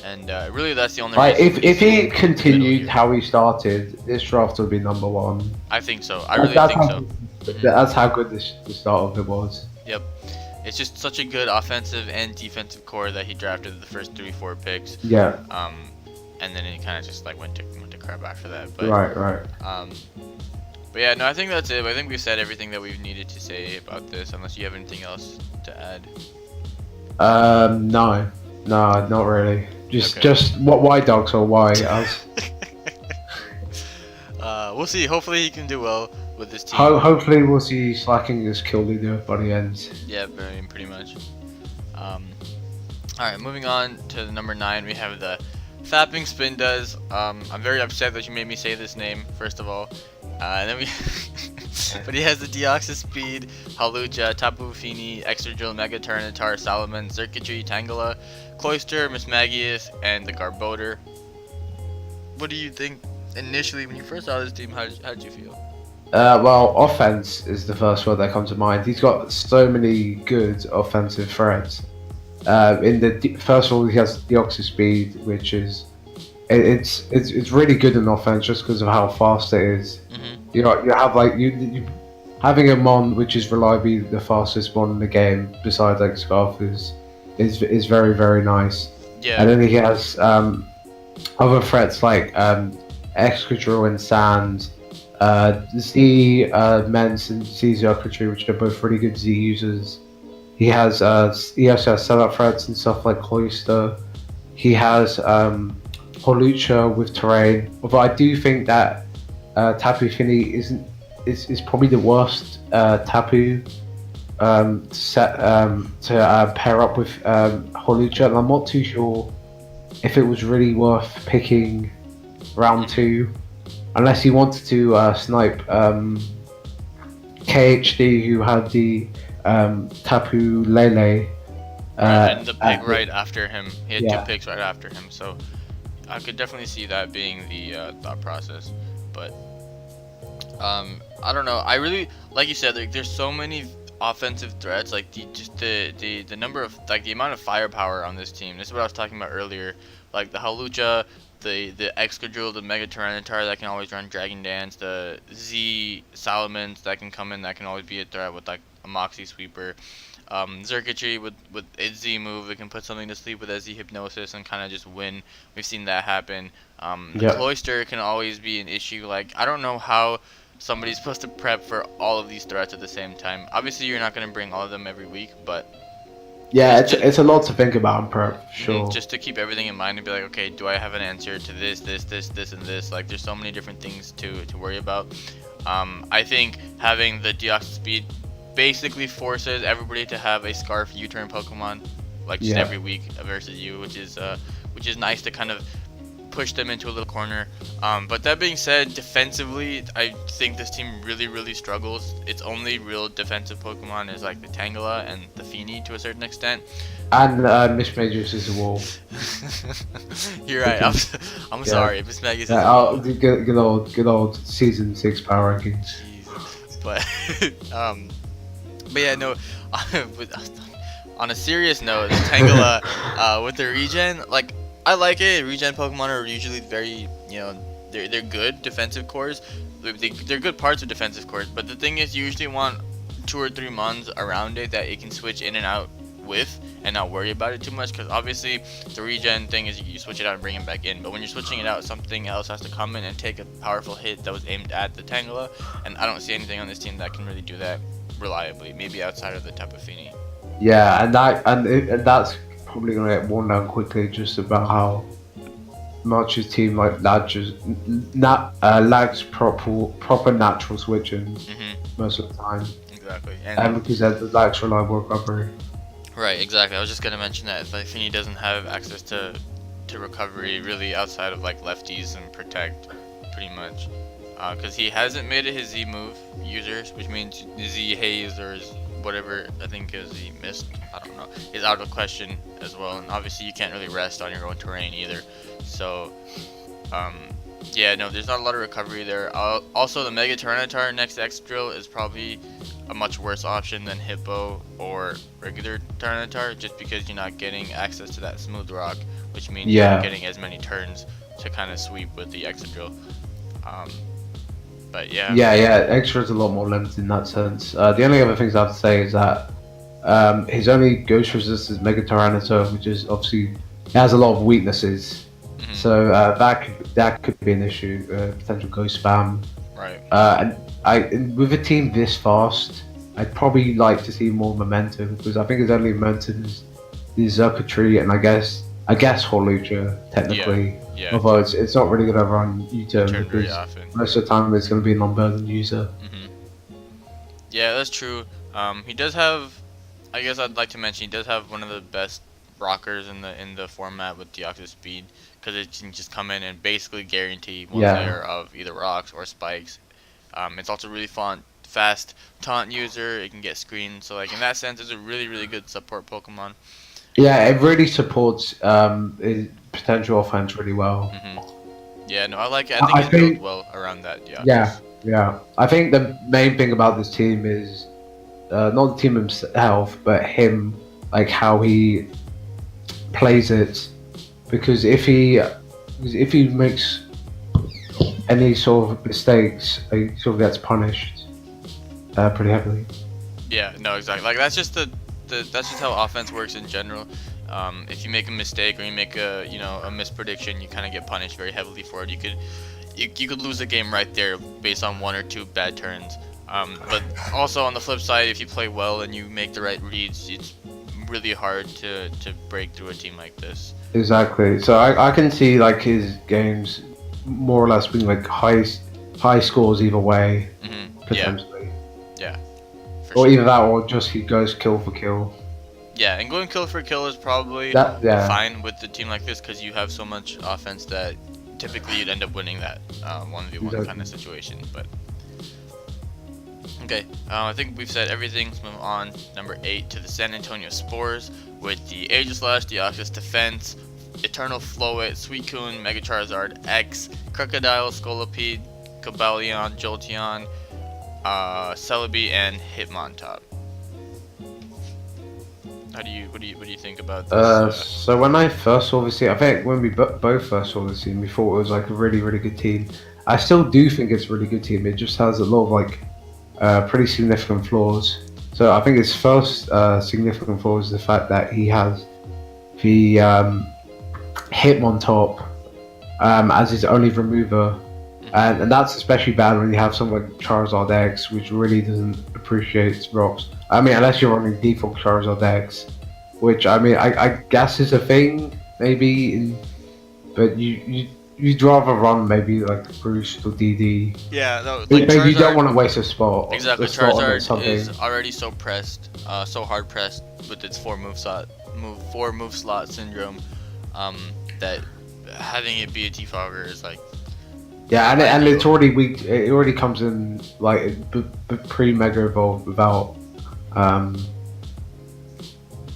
And really, that's the only. Like reason if he he's continued middle how he started, this draft would be number one. I think so. I really That's think how, so. That's how good the start of it was. Yep. It's just such a good offensive and defensive core that he drafted the first 3-4 picks. Yeah. And then it kind of just like went to crap after that. But Right. But yeah, no, I think that's it. I think we said everything that we've needed to say about this, unless you have anything else to add. No, not really. Okay. Just why dogs or why us? We'll see. Hopefully he can do well with this team. Hopefully we'll see slacking his kill leader by the end. Yeah, pretty much. Alright, moving on to the number 9, we have the Fapping Spin Does. I'm very upset that you made me say this name, first of all. And then we but he has the Deoxys Speed, Hawlucha, Tapu Fini, Excadrill, Mega Tyranitar, Salamence, Circuitry, Tangela, Cloyster, Mismagius, and the Garbodor. What do you think initially when you first saw this team? How did you feel? Well, offense is the first word that comes to mind. He's got so many good offensive threats. First of all, he has Deoxys Speed, which is it's really good in offense just because of how fast it is. Mm-hmm. You have like you having a mon which is reliably the fastest mon in the game besides like Scarf is very very nice. Yeah. And then he has other threats like Excadrill and Sand, Z Mens and Z Circuitry, which are both really good Z users. He also has setup threats and stuff like Cloyster. He has Hawlucha with Terrain. Although I do think that Tapu Fini is probably the worst Tapu to pair up with Hawlucha. And I'm not too sure if it was really worth picking round 2, unless you wanted to snipe KHD, who had the Tapu Lele. And the pick right after him. He had Yeah. 2 picks right after him, so I could definitely see that being the thought process. But I don't know. I really, like you said, like there's so many offensive threats. Like the number of the amount of firepower on this team. This is what I was talking about earlier. Like the Hawlucha, the Excadrill, the Mega Tyranitar that can always run Dragon Dance, the Z Salamence that can come in, that can always be a threat with like a Moxie Sweeper. Circuitry with its Z move, it can put something to sleep with SZ Hypnosis and kind of just win. We've seen that happen. The Cloyster can always be an issue. Like I don't know how somebody's supposed to prep for all of these threats at the same time. Obviously, you're not going to bring all of them every week, but Yeah, it's a lot to think about in prep, sure. just to keep everything in mind and be like, okay, do I have an answer to this, and this? Like, there's so many different things to worry about. I think having the Deoxys Speed basically forces everybody to have a Scarf U-turn Pokemon, like just every week versus you, which is nice to kind of push them into a little corner. But that being said, defensively, I think this team really struggles. Its only real defensive Pokemon is like the Tangela and the Fini to a certain extent. And Mismagius is a wolf. You're right. I'm sorry. Mismagius is good old season 6 power ranking. Jesus. But yeah, no. On a serious note, the Tangela with the regen, like I like it. Regen Pokemon are usually very, they're good defensive cores. They're good parts of defensive cores. But the thing is, you usually want 2 or 3 mons around it that it can switch in and out with and not worry about it too much, because obviously the regen thing is you switch it out and bring it back in, but when you're switching it out, something else has to come in and take a powerful hit that was aimed at the Tangela, and I don't see anything on this team that can really do that. reliably, maybe outside of the Tapu Fini. Yeah, and that's probably gonna get worn down quickly, just about how much his team lags proper natural switching most of the time. Exactly. And because it lacks reliable recovery. Right, exactly. I was just gonna mention that if Fini doesn't have access to recovery really outside of like lefties and protect, pretty much, because he hasn't made it his Z move users, which means Z haze or whatever I think is he missed. I don't know. Is out of question as well, and obviously you can't really rest on your own terrain either. So, yeah, no, there's not a lot of recovery there. Also, the Mega Tyranitar next X Drill is probably a much worse option than Hippo or regular Tyranitar, just because you're not getting access to that smooth rock, which means you're not getting as many turns to kind of sweep with the Excadrill. But yeah. Yeah, Extra's a lot more limited in that sense. The only other things I have to say is that his only ghost resist is Mega Tyranitar, which is obviously it has a lot of weaknesses. So that could be an issue, potential ghost spam. Right. And with a team this fast, I'd probably like to see more momentum, because I think his only momentum is the Xurkitree and I guess Hawlucha technically. Yeah. Although it's not really gonna run U-turn because most of the time it's gonna be a non-burden user. Yeah, that's true. He does have, I guess I'd like to mention, he does have one of the best rockers in the format with Deoxys speed, because it can just come in and basically guarantee one layer of either rocks or spikes. It's also really fast taunt user. It can get screened, so like in that sense, it's a really good support Pokemon. Yeah, it really supports his potential offense really well. Yeah, no, I like it. I think he's built well around that. Yeah. I think the main thing about this team is not the team himself, but him, like how he plays it. Because if he makes any sort of mistakes, he sort of gets punished pretty heavily. Yeah, no, exactly. Like that's just that's just how offense works in general. If you make a mistake or you make a misprediction, you kind of get punished very heavily for it. You could lose a game right there based on one or two bad turns. But also on the flip side, if you play well and you make the right reads, it's really hard to break through a team like this. Exactly. So I can see like his games more or less being like high scores either way, potentially. Yeah. Or either that, or just he goes kill for kill. Yeah, and going kill for kill is probably fine with a team like this, because you have so much offense that typically you'd end up winning that 1v1 kind of situation. But okay, I think we've said everything. Let's move on. Number 8 to the San Antonio Spores with the Aegislash, Deoxys Defense, Eternal Flowit, Suicune, Mega Charizard X, Crocodile, Scolipede, Cobalion, Jolteon, Celebi, and Hitmontop. What do you think about this? So when I first saw this team, I think when we both first saw this team, we thought it was like a really good team. I still do think it's a really good team. It just has a lot of like pretty significant flaws. So I think its first significant flaw is the fact that he has the Hitmontop as his only remover, and that's especially bad when you have someone like Charizard X, which really doesn't appreciate rocks. I mean, unless you're running default Charizard X, which I mean, I guess is a thing maybe, but you'd rather run maybe like Bruce or DD. Yeah, no, like maybe Charizard, you don't want to waste a spot. Exactly, Charizard is already so pressed, so hard pressed with its four move slot syndrome, that having it be a defogger is like. Yeah, and it's already weak. It already comes in like pre-Mega Evolve without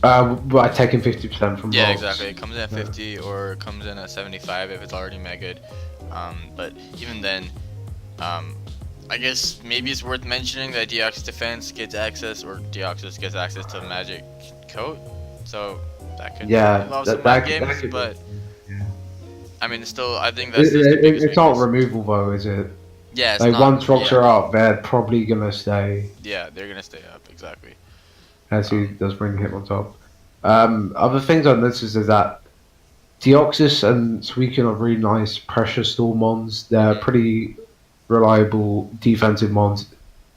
by taking 50% from. Yeah, rocks. exactly. It comes in at 50 or it comes in at 75 if it's already Mega'd. But even then, I guess maybe it's worth mentioning that Deoxys Defense gets access, or Deoxys gets access to Magic Coat, so that could involve some mind games, but. I mean, still, I think that's the biggest it's not removal though, is it? Yeah, it's like not, once rocks are up, they're probably gonna stay. Yeah, they're gonna stay up, exactly. As he does bring him on top. Other things I noticed is that Deoxys and Suicune are really nice pressure storm mons. They're pretty reliable defensive mons.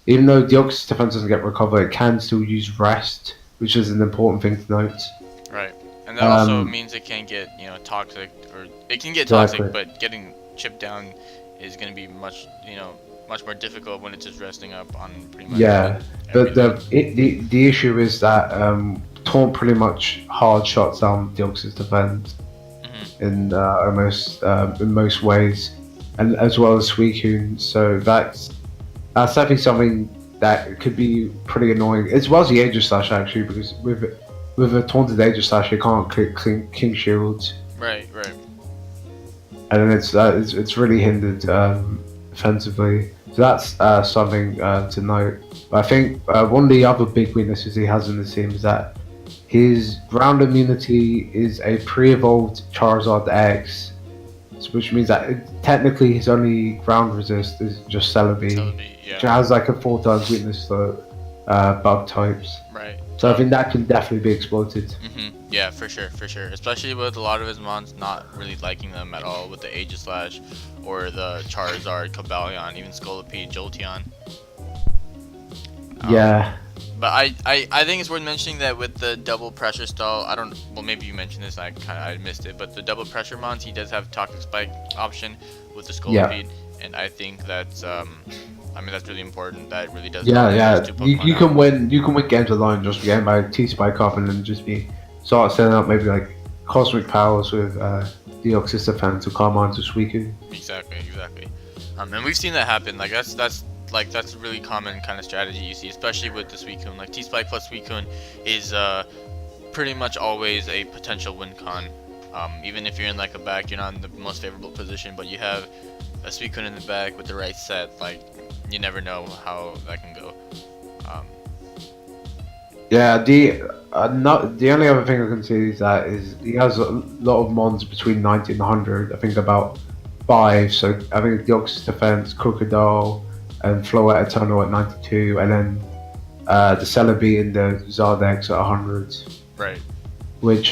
Even though Deoxys defense doesn't get recovered, it can still use rest, which is an important thing to note. Right, and that also means it can get toxic, or it can get toxic, but getting chipped down is going to be much more difficult when it's just resting up on pretty much. Yeah, the issue is that Taunt pretty much hard shuts down Deoxys defense in in most ways, and as well as Suicune. So that's definitely something that could be pretty annoying, as well as the Aegis Slash actually, because with a taunted Aegis Slash, you can't click King Shields. Right. And then it's really hindered defensively. So that's something to note. But I think one of the other big weaknesses he has in the team is that his ground immunity is a pre-evolved Charizard X, which means that technically his only ground resist is just Celebi, which has like a 4 times weakness to bug types. Right. So I think that can definitely be exploited. Yeah, for sure. Especially with a lot of his mons not really liking them at all, with the Aegis Slash or the Charizard, Cobalion, even Scolipede, Jolteon. Yeah. But I think it's worth mentioning that with the double pressure stall, well, maybe you mentioned this, I missed it, but the double pressure mons, he does have Toxic Spike option with the Scolipede, and I think that's that's really important. That really does. Yeah. You can win games alone just getting by T-Spike up and then just start setting up maybe like Cosmic Powers with Deoxys defense to calm on to Suicune. Exactly. And we've seen that happen. Like that's a really common kind of strategy you see, especially with the Suicune. Like T-Spike plus Suicune is pretty much always a potential win con. Even if you're in like a back, you're not in the most favorable position, but you have a Suicune in the back with the right set, like you never know how that can go. The only other thing I can see is that he has a lot of mons between 90 and 100. I think about 5. So I think Deoxys defense, Crocodile, and Floette Eternal at 92, and then the Celebi and the Zardex at 100. Right. Which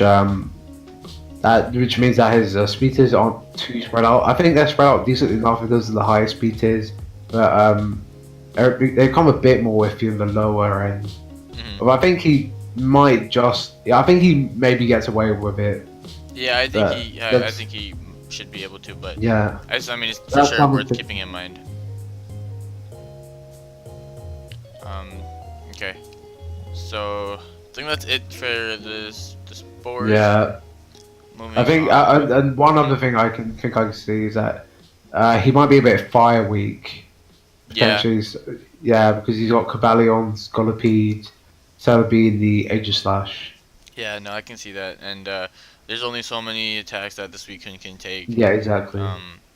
means that his speed tiers aren't too spread out. I think they're spread out decently enough because of the higher speed tiers, but they come a bit more iffy on the lower end. But I think he might I think he maybe gets away with it. Yeah, I think he should be able to, but yeah, it's for sure worth keeping in mind. Okay, so I think that's it for the sport. Yeah. I think, and one other thing I can see is that he might be a bit fire weak. Potentially. Yeah, because he's got Cobalion, Scolipede, Celebi, and the Aegis Slash. Yeah, no, I can see that, and there's only so many attacks that the Suicune can take. Yeah, exactly.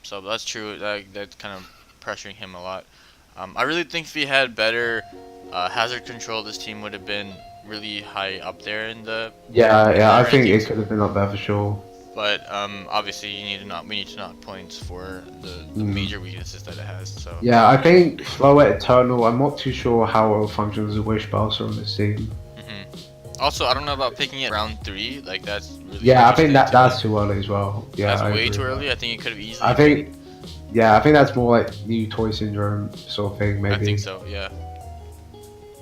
So that's true. That's kind of pressuring him a lot. I really think if he had better hazard control, this team would have been really high up there in the. Yeah, I think it could have been up there for sure. But obviously we need to knock points for the major weaknesses that it has. So yeah, I think Floette Eternal. I'm not too sure how it functions as a Wish Bowser on this team. Also, I don't know about picking it round 3. Like that's really. Yeah, I think that's too early as well. Yeah, that's way too early. I think it could have easily. I think that's more like new toy syndrome sort of thing. Maybe. I think so. Yeah.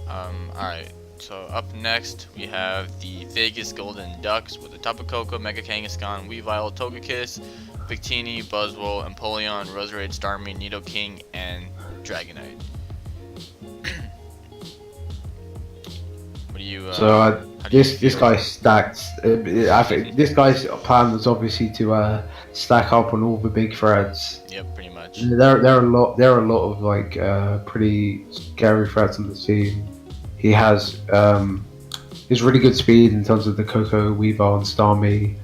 All right. So up next we have the Vegas Golden Ducks with the Tapu Koko, Mega Kangaskhan, Weavile, Togekiss, Victini, Buzzwole, Empoleon, Roserade, Starmie, Nidoking, and Dragonite. What do you? This guy stacked. I think this guy's plan was obviously to stack up on all the big threats. Yep, pretty much. There are a lot of like pretty scary threats on the team. He has really good speed in terms of the Koko, Weavile, and Starmie.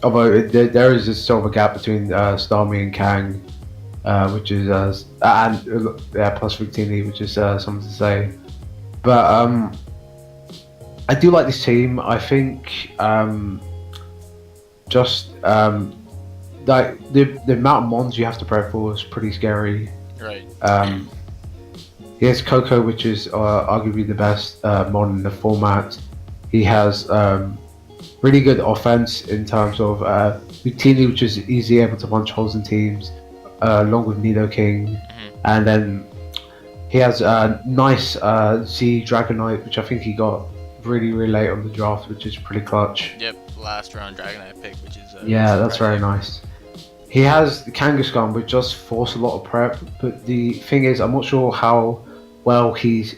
Although there is just sort of a gap between Starmie and Kang, which is plus Victini, which is something to say. But I do like this team. I think like the amount of mons you have to prep for is pretty scary. Right. He has Koko, which is arguably the best mon in the format. He has really good offense in terms of Victini, which is easily able to punch holes in teams, along with Nidoking. And then He has a nice Z Dragonite, which I think he got really late on the draft, which is pretty clutch. Yep, last round Dragonite pick, which is Yeah, that's very surprising. nice. He has the Kangaskhan, which does force a lot of prep, but the thing is, I'm not sure how well he's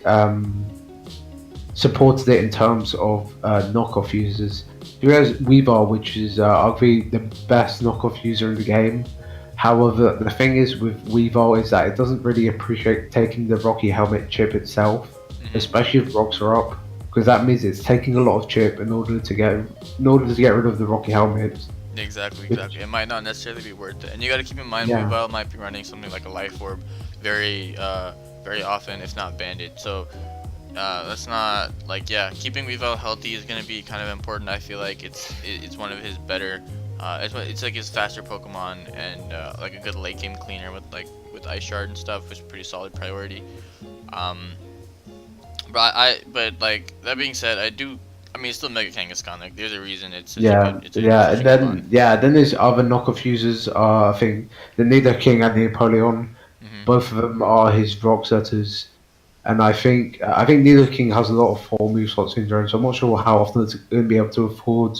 supported it in terms of knockoff users. He has Weavile, which is arguably the best knockoff user in the game. However, the thing is with Weavile is that it doesn't really appreciate taking the Rocky Helmet chip itself, especially if rocks are up, because that means it's taking a lot of chip in order to get rid of the Rocky Helmet. Exactly. It might not necessarily be worth it, and you got to keep in mind, Yeah. Weavile might be running something like a Life Orb very often, if not banded. So that's not like, yeah, keeping Weavile healthy is gonna be kind of important. I feel like it's one of his better. It's like his faster Pokemon, and like a good late game cleaner with Ice Shard and stuff is a pretty solid priority. But like that being said, I mean, it's still Mega Kangaskhan. Like, there's a reason it's such Yeah, it's a yeah, such and a good one. then there's other knockoff users. I think the Nidoking and the Napoleon, both of them are his rock setters, and I think Nidoking has a lot of full move slots in drone, so I'm not sure how often it's going to be able to afford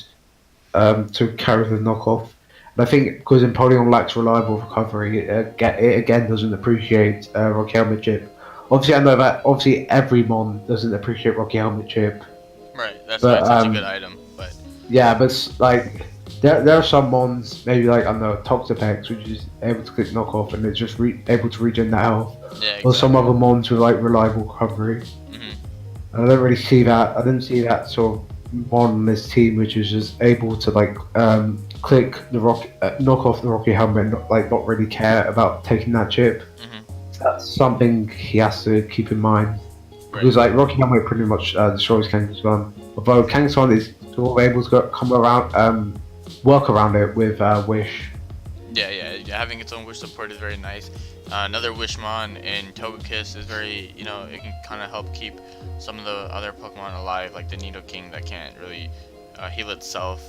to carry the knockoff. And I think because Napoleon lacks reliable recovery, it again doesn't appreciate Rocky Helmet Chip. Obviously, I know that obviously every mon doesn't appreciate Rocky Helmet Chip, Right, that's why but it's such a good item. But yeah, but like there are some mons, maybe like I don't know, Toxapex, which is able to click knockoff and it's just able to regen that health. yeah, Or some exactly. other mons with like reliable recovery. hmm And I don't really see that. I didn't see that sort of mon on this team, which is just able to like click the knock off the Rocky helmet, and not really care about taking that chip. hmm That's something he has to keep in mind. Right. Because like Rocky Helmet pretty much destroys Kangaskhan. Although Kangaskhan is sort of able to come around, work around it with Wish. Yeah, having its own wish support is very nice. Another Wishmon in Togekiss is very, it can kind of help keep some of the other Pokemon alive, like the Nidoking that can't really heal itself.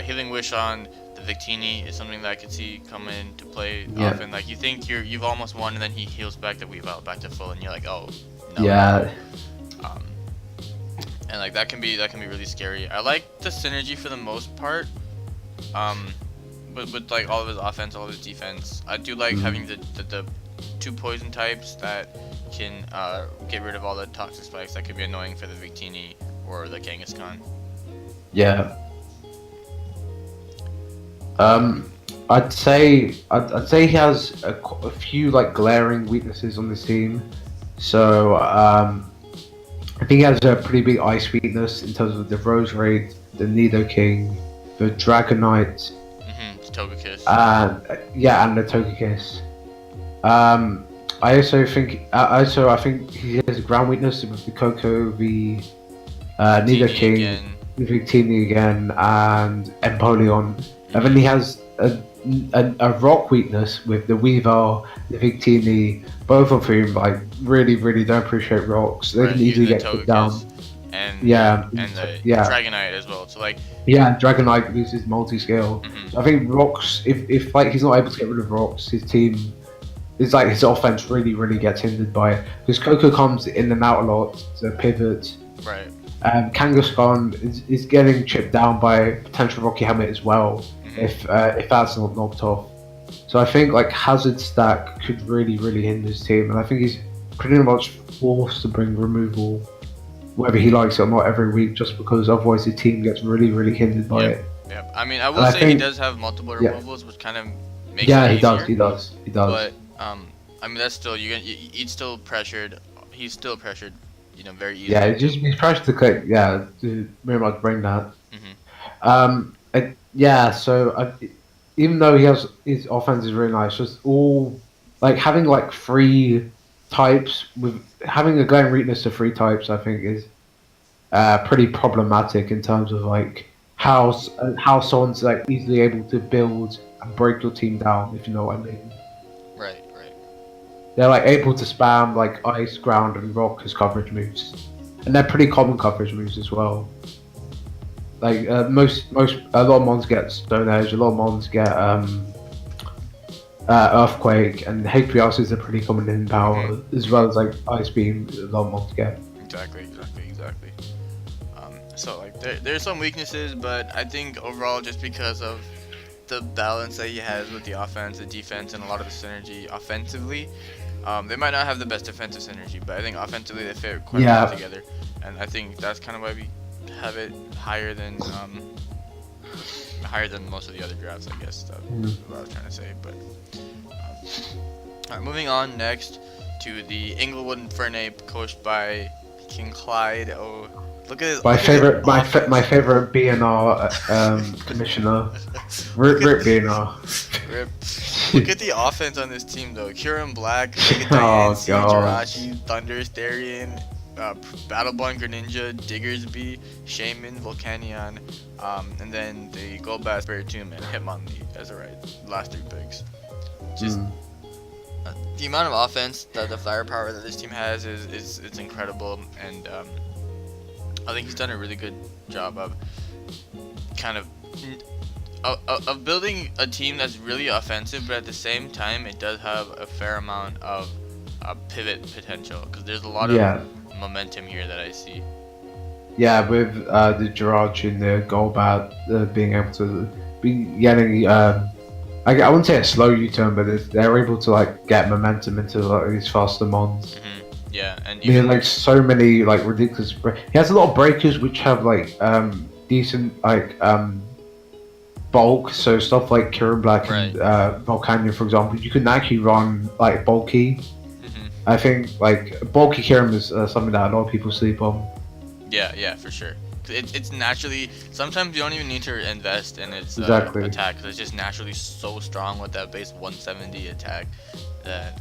Healing Wish on the Victini is something that I could see come into play Yeah. often. Like, you think you've almost won, and then he heals back the Weavile back to full, and you're like, oh, no. Yeah. Um, and like that can be really scary. I like the synergy for the most part. But with like all of his offense, all of his defense, I do like having the two poison types that can get rid of all the toxic spikes that could be annoying for the Victini or the Kangaskhan. Yeah. I'd say he has a few like glaring weaknesses on this team. So I think he has a pretty big ice weakness in terms of the Rose Raid, the Nidoking, the Dragonite, It's Togekiss. and the Togekiss. I think he has a ground weakness with the Coco, the Nidoking, again. the Victini again, and Empoleon. And then he has a rock weakness with the Weavile, the Victini, both of whom like really don't appreciate rocks. They can easily get put down. And Yeah, and the yeah. Dragonite as well. So like, Yeah, Dragonite loses multi-scale. So I think rocks, if like he's not able to get rid of rocks, his team is like his offense really gets hindered by it. Because Coco comes in and out a lot to pivot. right. Kangaskhan is getting chipped down by potential Rocky Helmet as well, Mhm. if that's not knocked off. So I think like Hazard stack could really hinder his team, and I think he's pretty much forced to bring removal, whether he likes it or not, every week, just because otherwise his team gets really hindered by it. Yep. I mean, I will And I say he think- does have multiple yeah. removals, which kind of makes Yeah, it he easier. does. But I mean, that's still he's still pressured. He's still pressured, very easily. Yeah, he's pressured to click. Yeah, to very much bring that. Yeah. So even though his offense is really nice, just all like having like three types with having a glaring weakness to three types, I think is pretty problematic in terms of like how someone's like easily able to build and break your team down, if you know what I mean. Right. They're like able to spam like ice, ground, and rock as coverage moves, and they're pretty common coverage moves as well. Like a lot of mons get Stone Edge, a lot of mons get Earthquake, and HPLCs are pretty common in power, as well as like Ice Beam, a lot more to get. Exactly. So like there's some weaknesses, but I think overall just because of the balance that he has with the offense, the defense, and a lot of the synergy offensively, they might not have the best defensive synergy, but I think offensively they fit quite well together, and I think that's kind of why we have it higher than most of the other drafts. I guess that's what I was trying to say. But alright, moving on next to the Inglewood Infernape, coached by King Clyde. Oh, look at his. My favorite BNR commissioner, Rip BNR. Rip. Look at the offense on this team though. Kieran Black, Oh Megadance, god. Jirachi, Thunder, Therian, Battleborn Greninja, Diggersby, Shaman, Volcanion, and then the Golbat, Spiritomb, and Hitmonlee as the last 3 picks. Just the amount of offense that the firepower that this team has is it's incredible, and I think he's done a really good job of kind of building a team that's really offensive, but at the same time it does have a fair amount of pivot potential, because there's a lot of momentum here that I see. Yeah, with the Jirachi and the Golbat being able to be getting, I wouldn't say a slow U-turn, but they're able to like get momentum into like these faster mons. Yeah, and even like so many like ridiculous. He has a lot of breakers which have like decent like bulk. So stuff like Kieran Black and Volcanion, for example, you can actually run like bulky. I think like bulky Kieran is something that a lot of people sleep on. Yeah, for sure. It's naturally, sometimes you don't even need to invest in its attack, because it's just naturally so strong with that base 170 attack that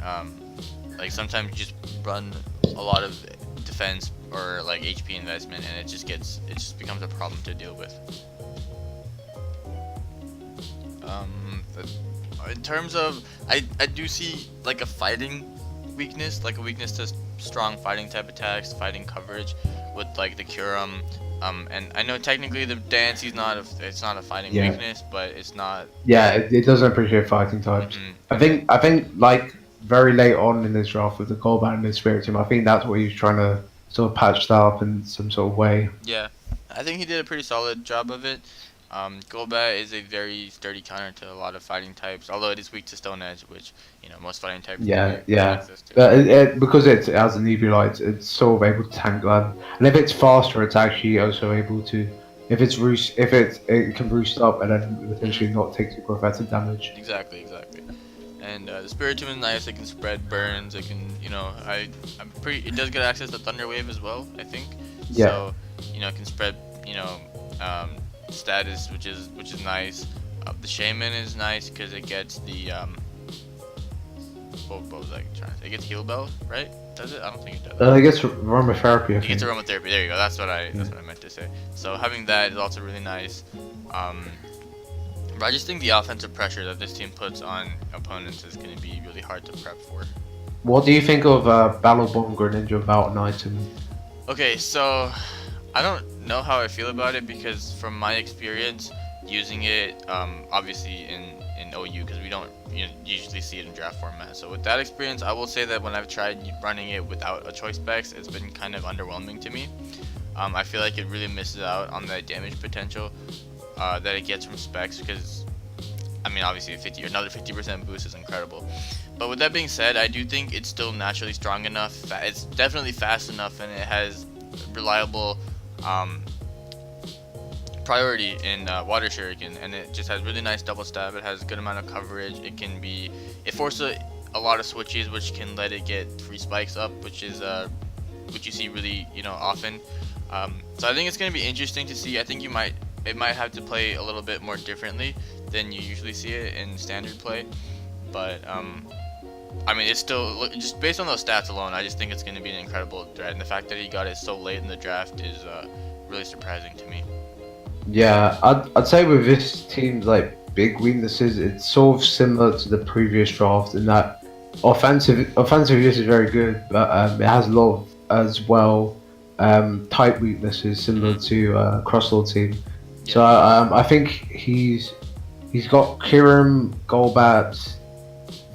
like sometimes you just run a lot of defense or like HP investment, and it just becomes a problem to deal with. In terms of, I do see like a fighting weakness, like a weakness to strong fighting type attacks, fighting coverage with like the Kyurem. And I know technically the dance it's not a fighting weakness, but it's not. Yeah, it doesn't appreciate fighting types. I think like very late on in this draft with the Golbat and the Spiritomb, I think that's what he was trying to sort of patch that up in some sort of way. Yeah, I think he did a pretty solid job of it. Golbat is a very sturdy counter to a lot of fighting types, although it is weak to Stone Edge, which most fighting types have access to. But because it has an Eviolite, it's sort of able to tank that. And if it's faster, it's actually also able to. If it can boost up and then potentially not take super effective damage. Exactly. And the Spiritomb is nice. It can spread burns. It can, it does get access to Thunder Wave as well, I think. Yeah. So, it can spread, status, which is nice. The Shaman is nice because it gets the what was I trying to say? It gets Heal Bell, right? Does it? I don't think it does. It gets aromatherapy. It gets aromatherapy. There you go. That's what I meant to say. So having that is also really nice. But I just think the offensive pressure that this team puts on opponents is going to be really hard to prep for. What do you think of Battleborn Greninja Bout item? Okay, so I don't know how I feel about it, because from my experience using it, obviously in OU, because we don't usually see it in draft format. So with that experience, I will say that when I've tried running it without a choice specs, it's been kind of underwhelming to me. I feel like it really misses out on the damage potential that it gets from specs, because obviously another 50% boost is incredible. But with that being said, I do think it's still naturally strong enough. It's definitely fast enough, and it has reliable priority in Water Shuriken, and it just has really nice double stab. It has a good amount of coverage. It forces a lot of switches, which can let it get free spikes up, which you see really often. So I think it's going to be interesting to see. I think it might have to play a little bit more differently than you usually see it in standard play, but it's still, just based on those stats alone, I just think it's going to be an incredible threat, and the fact that he got it so late in the draft is really surprising to me. Yeah, I'd say with this team's like big weaknesses, it's sort of similar to the previous draft in that offensive use is very good, but it has a lot of, as well, type weaknesses similar to Crosslord team. Yeah. So I think he's got Kyurem, Golbat,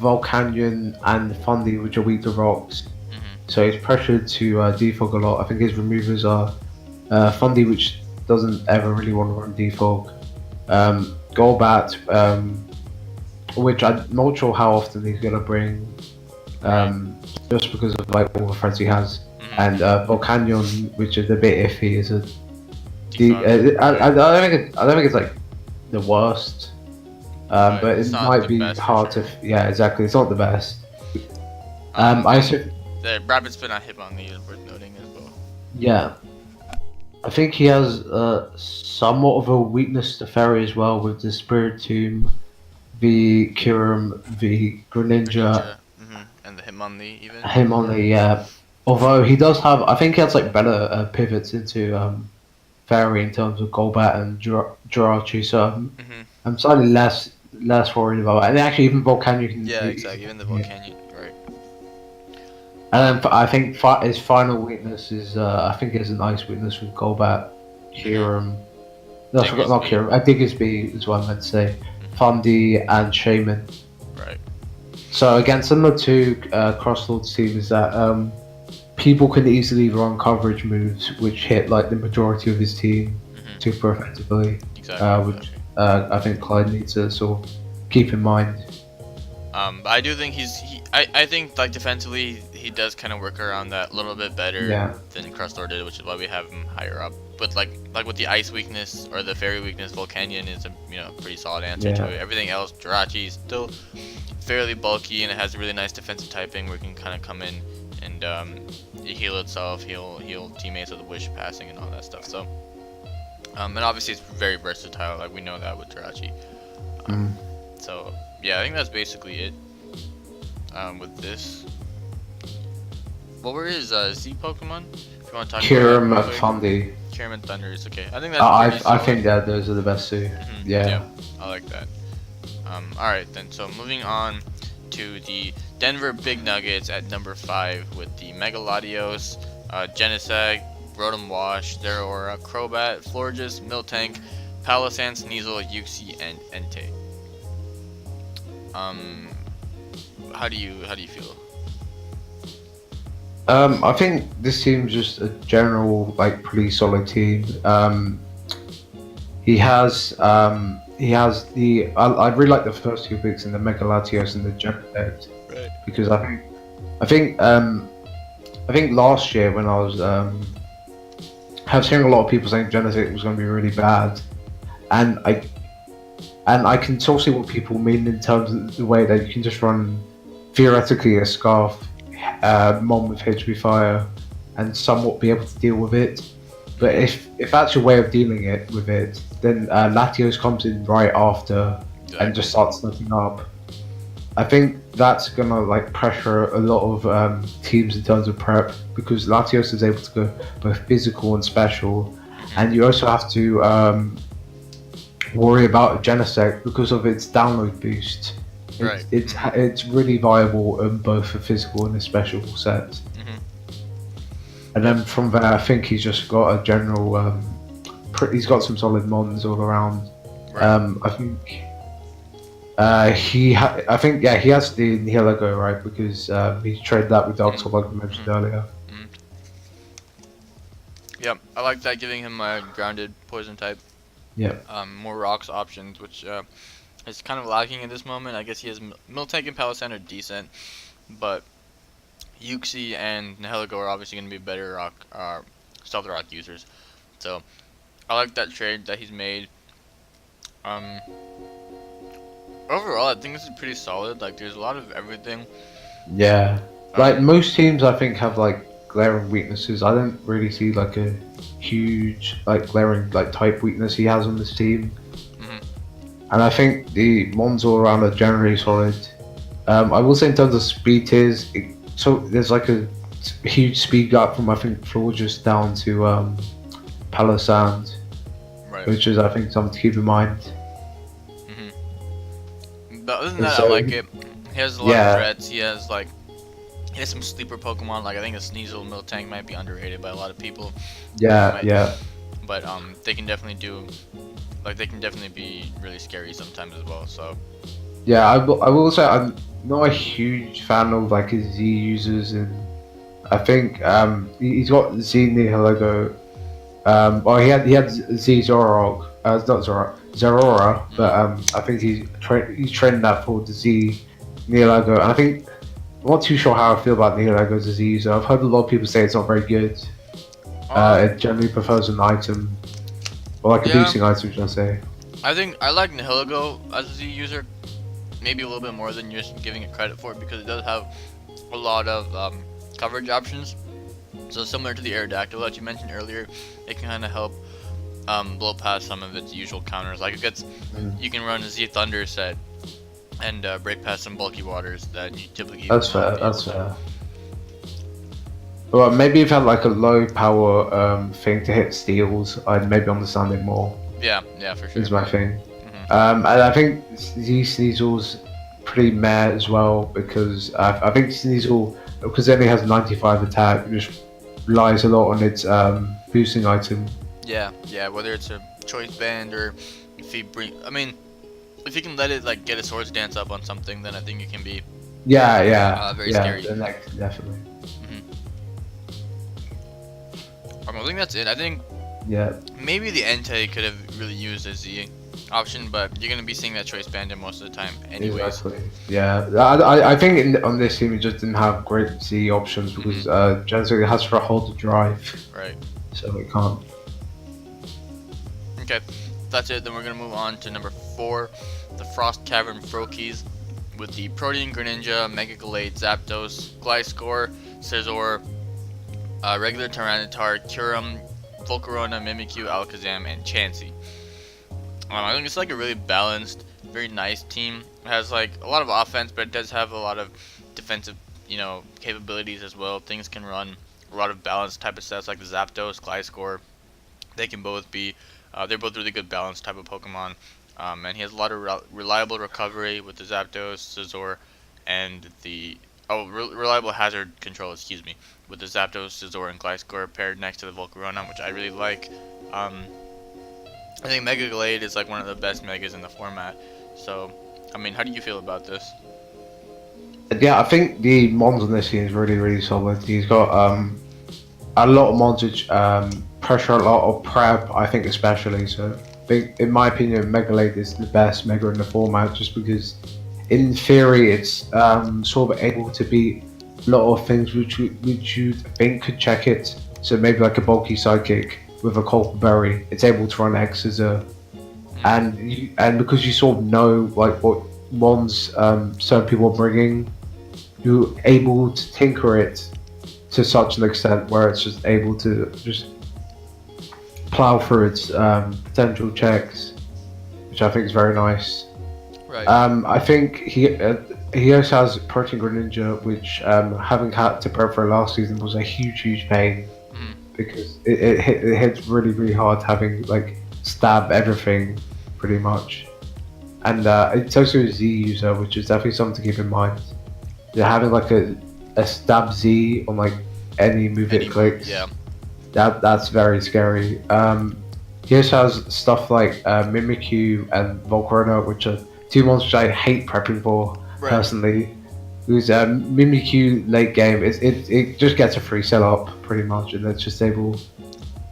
Volcanion and Fundy, which are weak to rocks. Mhm. So he's pressured to defog a lot. I think his removers are Fundy, which doesn't ever really want to run defog. Golbat, which I'm not sure how often he's gonna bring, just because of like all the friends he has. Mhm. And Volcanion, which is a bit iffy, is a Defog. I don't think it's like the worst, Right, but it's it not might the be best for hard sure. to. Yeah, exactly. It's not the best. I also, The Rapid Spin on Hitmonlee is worth noting as well. yeah, I think he has somewhat of a weakness to Fairy as well with the Spirit Tomb, the Kyurem, the Greninja, And the Hitmonlee even. him on the. Although he does have, I think he has like better pivots into Fairy in terms of Golbat and Jirachi. So Mhm. I'm slightly less worried about it. And actually, even Volcanion can. Yeah, exactly. Even the Volcanion, right? And then I think his final weakness is I think he has an ice weakness with Golbat, Kyurem. No, I forgot, not Diggersby. Kyurem. Diggersby is what I meant to say. Fundy and Shaman. Right. So again, similar to Crosslord's team, is that people can easily run coverage moves which hit like the majority of his team Mhm. super effectively. Exactly. Which I think Clyde needs to sort of keep in mind. But I do think I think like defensively he does kind of work around that a little bit better Yeah. than Crustlord did, which is why we have him higher up. But like with the ice weakness or the fairy weakness, Volcanion is a pretty solid answer to Yeah. it. Everything else, Jirachi is still fairly bulky and it has a really nice defensive typing where it can kind of come in and heal itself, heal teammates with wish passing and all that stuff. So and obviously it's very versatile, like we know that with Jirachi. So yeah, I think that's basically it with this. What were his Z Pokemon? If you want to talk Kyurem about and it, Fundy. Kyurem and Thunder is okay. I think that's pretty I solid. think that those are the best two. Yeah. I like that. Alright then, so moving on to the Denver Big Nuggets at number 5 with the Mega Latios, Genesect, Rotom Wash, Zeraora, Crobat, Florges, Miltank, Palossand, Sneasel, Uxie, and Entei. How do you feel? I think this team's just a general like pretty solid team. He has the I really like the first two picks in the Mega Latios and the Genesect. Right. Because I think last year when I was hearing a lot of people saying Genesect was going to be really bad, and I can sort of see what people mean in terms of the way that you can just run theoretically a Scarf Mon with HP Fire and somewhat be able to deal with it. But if that's your way of dealing with it, then Latios comes in right after and just starts nothing up. I think that's gonna like pressure a lot of teams in terms of prep because Latios is able to go both physical and special, and you also have to worry about Genesect because of its download boost. Right. It's really viable in both a physical and a special set. And then from there, I think he's just got a general. He's got some solid mons all around. Right. I think he has the Nihilego, right, because he traded that with Dark Soul like we mentioned earlier. Yep, I like that, giving him a grounded poison type. Yeah. More rocks options, which is kind of lacking in this moment. I guess he has Miltank and Palossand are decent, but Uxie and Nihilego are obviously going to be better rock, stealth rock users. So I like that trade that he's made. Overall, I think this is pretty solid. Like, there's a lot of everything. Yeah. Like most teams, I think have like glaring weaknesses. I don't really see like a huge like glaring like type weakness he has on this team. And I think the mons all around are generally solid. I will say in terms of speed tiers, so there's like a huge speed gap from I think Florges down to Palossand, Right. which is I think something to keep in mind. But other than that, I like it. He has a lot of threats. He has some sleeper Pokemon. Like I think a Sneasel Miltank might be underrated by a lot of people. Yeah. But they can definitely they can definitely be really scary sometimes as well. So Yeah, I will say not a huge fan of like his Z users, and I think he's got Z Nihilego. Well, he had Z Zorog, not Zorog, Zerora, but I think he's training that for the Z Nihilego, and I think I'm not too sure how I feel about Nihilego as a Z user. I've heard a lot of people say it's not very good. It generally prefers an item, or like a boosting item, should I say? I think I like Nihilego as a Z user, maybe a little bit more than you're giving it credit for, because it does have a lot of coverage options. So similar to the Aerodactyl that you mentioned earlier, it can kind of help blow past some of its usual counters. Like you can run a Z Thunder set and break past some bulky waters that you typically. That's fair. That's fair. Well, maybe if it had like a low power thing to hit steals, I'd maybe understand it more. Yeah, for sure. Is my thing. And I think Z Sneasel's pretty meh as well, because I think Sneasel, because it only has 95 attack, just relies a lot on its boosting item. Yeah, whether it's a choice band or if you if you can let it like get a swords dance up on something, then I think it can be very scary. Definitely. I think that's it. I think maybe the Entei could have really used a Z option, but you're gonna be seeing that choice bandit most of the time anyways. Exactly. Yeah, I think on this team it just didn't have great Z options because generally it has to hold the drive. Right. So it can't. Okay, that's it. Then we're gonna move on to number 4, the Frost Cavern Froakies, with the Protean Greninja, Mega Gallade, Zapdos, Gliscor, Scizor, regular Tyranitar, Kyurem, Volcarona, Mimikyu, Alakazam, and Chansey. I think it's like a really balanced, very nice team. It has like a lot of offense, but it does have a lot of defensive, capabilities as well. Things can run a lot of balanced type of sets like the Zapdos, Gliscor. They can both be, they're both really good balanced type of Pokemon. And he has a lot of reliable recovery with the Zapdos, Scizor, and the reliable hazard control. Excuse me, with the Zapdos, Scizor, and Gliscor paired next to the Volcarona, which I really like. I think Mega Gallade is like one of the best Megas in the format. So, how do you feel about this? Yeah, I think the mons on this team is really, really solid. He's got a lot of mons which pressure a lot of prep, I think especially. So, I think, in my opinion, Mega Gallade is the best Mega in the format, just because, in theory, it's sort of able to beat a lot of things which you think could check it. So maybe like a bulky sidekick with a Colpa Berry, it's able to run X as a, and because you sort of know like what mons certain people are bringing, you're able to tinker it to such an extent where it's just able to just plow through its potential checks, which I think is very nice. Right. I think he also has Protean Greninja, which having had to prep for last season was a huge pain. Because it hits really, really hard, having like stab everything pretty much, and it's also a Z user, which is definitely something to keep in mind. Yeah, having like a stab Z on like any move it clicks, that's very scary. He also has stuff like Mimikyu and Volcarona, which are two monsters I hate prepping for personally. Because Mimikyu late game, it just gets a free sell up pretty much, and it's just able,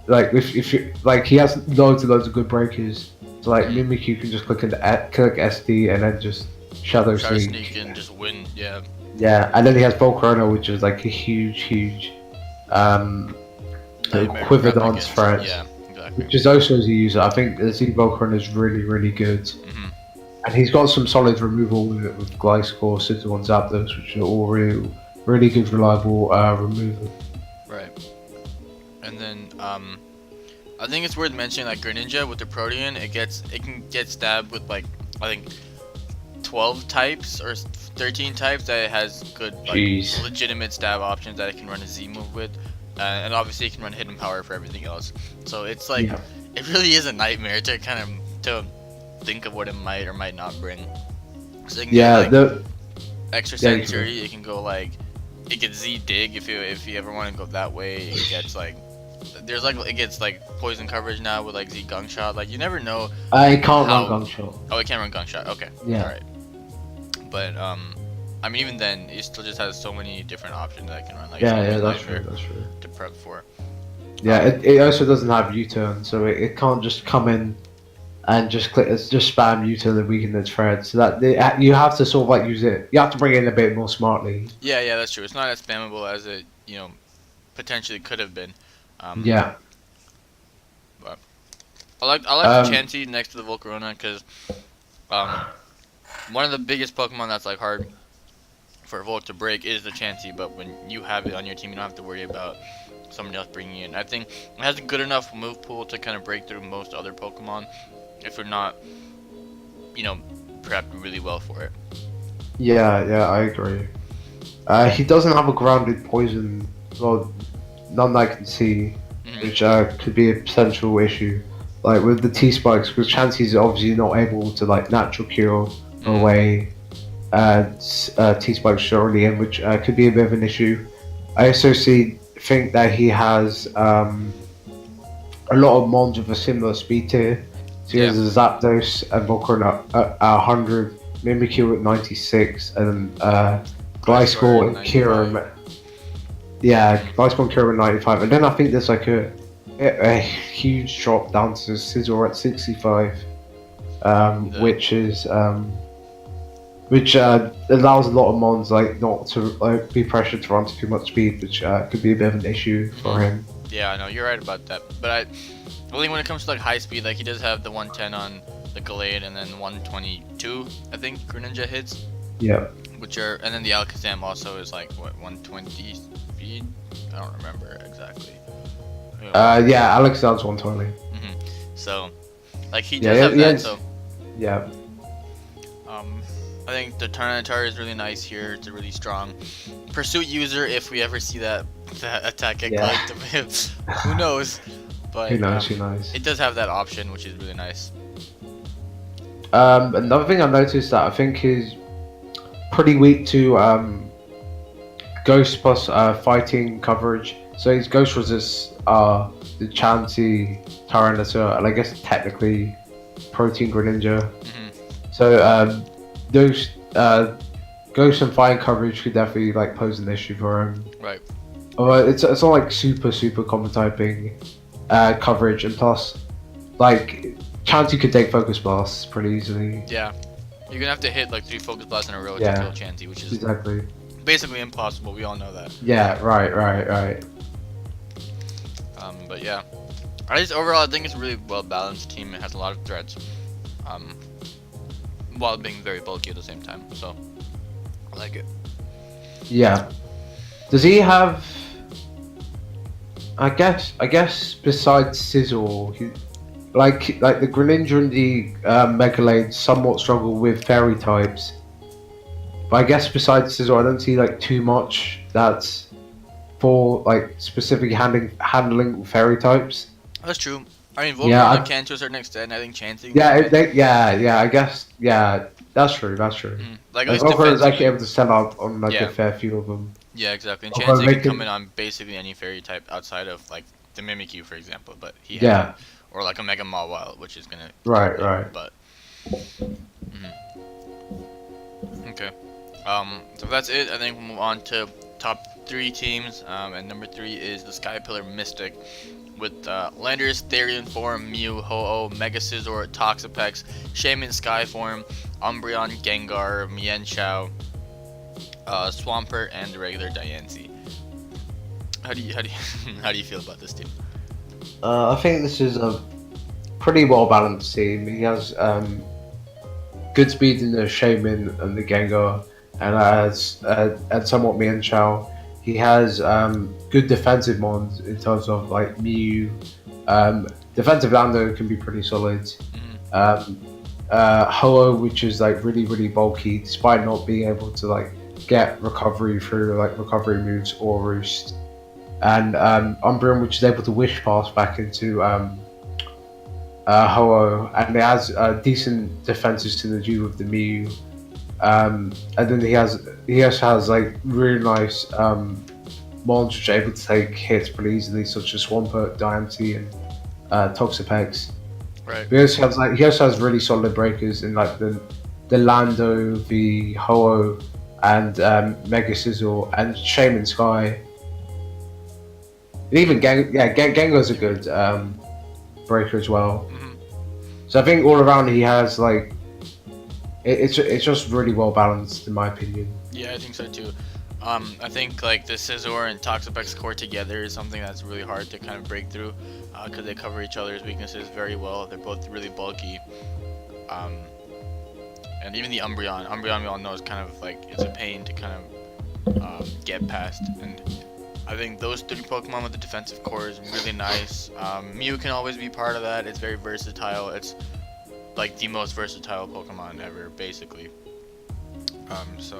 like if you like, he has loads of good breakers. So like Mimikyu can just click SD and then just Shadow Sneak and just win. Yeah. Yeah, and then he has Volcarona, which is like a huge quiver dance threat. Yeah, exactly. Which is also as a user. I think the Z Volcarona is really good. And he's got some solid removal with Gliscor, Scizor, and Zapdos, which are all really good, reliable removal. Right. And then I think it's worth mentioning like Greninja with the Protean, it can get stabbed with like I think 12 types or 13 types that it has good legitimate stab options that it can run a Z move with, and obviously it can run hidden power for everything else. So it's like it really is a nightmare to kind of think of what it might or might not bring. So it can get, like, extra sensory. It can go like, it gets Z dig if you ever want to go that way. It gets like, it gets like poison coverage now with like Z Gunk Shot. Like you never know. It can't run Gunk Shot. Oh, it can't run Gunk Shot. Okay. Yeah. All right. But I mean, even then, it still just has so many different options that I can run. Like, Yeah, that's true. To prep for. Yeah, it also doesn't have U-turn, so it can't just come in and just spam U-turn and weaken its thread. So that you have to sort of like use it. You have to bring it in a bit more smartly. Yeah, that's true. It's not as spammable as it, potentially could have been. Yeah. But I like the Chansey next to the Volcarona because one of the biggest Pokemon that's like hard for a Volt to break is the Chansey, but when you have it on your team, you don't have to worry about somebody else bringing it in. I think it has a good enough move pool to kind of break through most other Pokemon if you're not, prepped really well for it. Yeah, I agree. He doesn't have a grounded poison, well, none that I can see, which could be a potential issue. Like with the T-Spikes, because Chansey's obviously not able to like natural cure away T-Spikes already in, which could be a bit of an issue. I also think that he has a lot of mons with a similar speed tier. So he has a Zapdos and Volcarona at 100, Mimikyu at 96, and Gliscor and Kyurem. Yeah, Gliscor and Kyurem at 95. And then I think there's like a huge drop down to Scizor at 65, which allows a lot of mons like not to be pressured to run to too much speed, which could be a bit of an issue for him. Yeah, I know you're right about that, but only when it comes to like high speed, like he does have the 110 on the Gallade and then 122, I think Greninja hits. Yeah. And then the Alakazam also is like what 120 speed? I don't remember exactly. Yeah, Alakazam's 120. So, like he does have that. So. Yeah. I think the Tyranitar is really nice here. It's a really strong Pursuit user. If we ever see that attack get collective, who knows? But who knows? It does have that option, which is really nice. Another thing I noticed that I think is pretty weak to Ghost plus fighting coverage. So his Ghost resists are the Chansey, Tyranitar, and I guess technically Protein Greninja. So those Ghost and fighting coverage could definitely like pose an issue for him. Right. It's not like super common typing coverage, and plus like Chansey could take Focus Blasts pretty easily. Yeah. You're gonna have to hit like 3 Focus Blasts in a row to kill Chansey, which is basically impossible. We all know that. Yeah, right. But yeah, overall I think it's a really well balanced team. It has a lot of threats, while being very bulky at the same time. So I like it. Yeah. Does he have? I guess besides Scizor, like the Greninja and the Megalade somewhat struggle with fairy types. But I guess besides Scizor, I don't see like too much that's for like specifically handling fairy types. That's true. I mean, Volcarona can to a certain extent. I think Chansey. I guess that's true. Like at least Volcarona is actually able to sell out on like a fair few of them. Yeah, exactly. And Chansey can come in on basically any fairy type outside of like the Mimikyu, for example. But or like a Mega Mawile, which is gonna. Right. But. Okay. So that's it. I think we'll move on to top 3 teams. And number 3 is the Sky Pillar Mystic, with Landorus, Therian form, Mew, Ho-Oh, Mega Scizor, Toxapex, Shaman Skyform, Umbreon, Gengar, Mienshao, Swampert, and the regular Diancie. How do you feel about this team? I think this is a pretty well balanced team. He has good speed in the Shaman and the Gengar, and somewhat Mienshao. He has good defensive mons in terms of like Mew. Defensive Lando can be pretty solid. Ho-Oh, which is like really bulky, despite not being able to like get recovery through like recovery moves or roost. And Umbreon, which is able to Wish Pass back into Ho-Oh, and it has decent defenses to the Dew with the Mew. And then he also has like really nice mons which are able to take hits pretty easily, such as Swampert, Diancie, and Toxapex. Right. He also has really solid breakers in like the Lando, the Ho-Oh, and Mega Sizzle and Shaman Sky. And even Gengar's a good breaker as well. Mhm. So I think all around he has like it's just really well balanced in my opinion. Yeah, I think so too. I think like the Scizor and Toxapex core together is something that's really hard to kind of break through because they cover each other's weaknesses very well. They're both really bulky. And even the Umbreon we all know is kind of like it's a pain to kind of get past. And I think those three Pokemon with the defensive core is really nice. Mew can always be part of that. It's very versatile. It's like the most versatile Pokemon ever, basically. So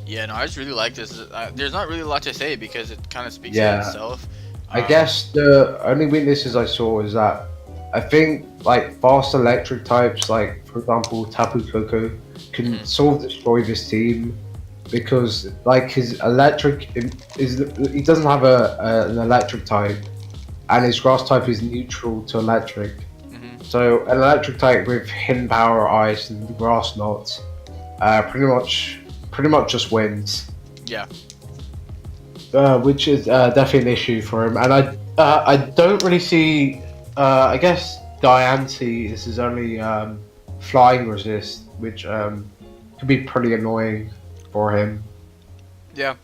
yeah, no, I just really like this. There's not really a lot to say because it kind of speaks for itself. I guess the only weaknesses I saw is that I think like fast electric types, like for example Tapu Koko, can sort of destroy this team because like his electric is he doesn't have an electric type, and his grass type is neutral to electric. So an electric type with hidden power, ice, and grass knots, pretty much just wins. Yeah. Which is definitely an issue for him, and I don't really see. I guess Diancie is his only flying resist, which could be pretty annoying for him. Yeah,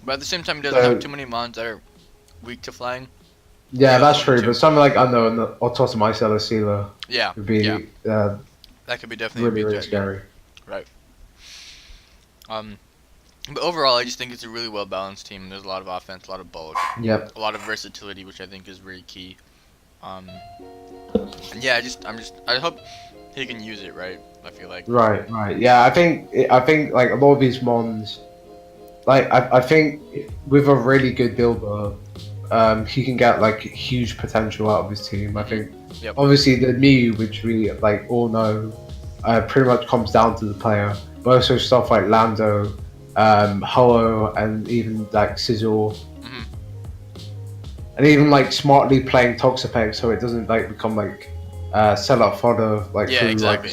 but at the same time, he doesn't have too many mons that are weak to flying. Yeah, that's true. But something like Unknown or Totomicella Sealer would be that could be definitely really scary. Right. But overall, I just think it's a really well balanced team. There's a lot of offense, a lot of bulk, Yep, a lot of versatility, which I think is very key. And yeah, I hope he can use it right. I feel like. Right. Yeah, I think like a lot of these mons, like I think with a really good builder, he can get like huge potential out of his team. I think obviously the Mew, which we like all know, pretty much comes down to the player. But also stuff like Lando, Ho-Oh, and even like Sizzle, and even like smartly playing Toxapex so it doesn't like become like sell out fodder like exactly.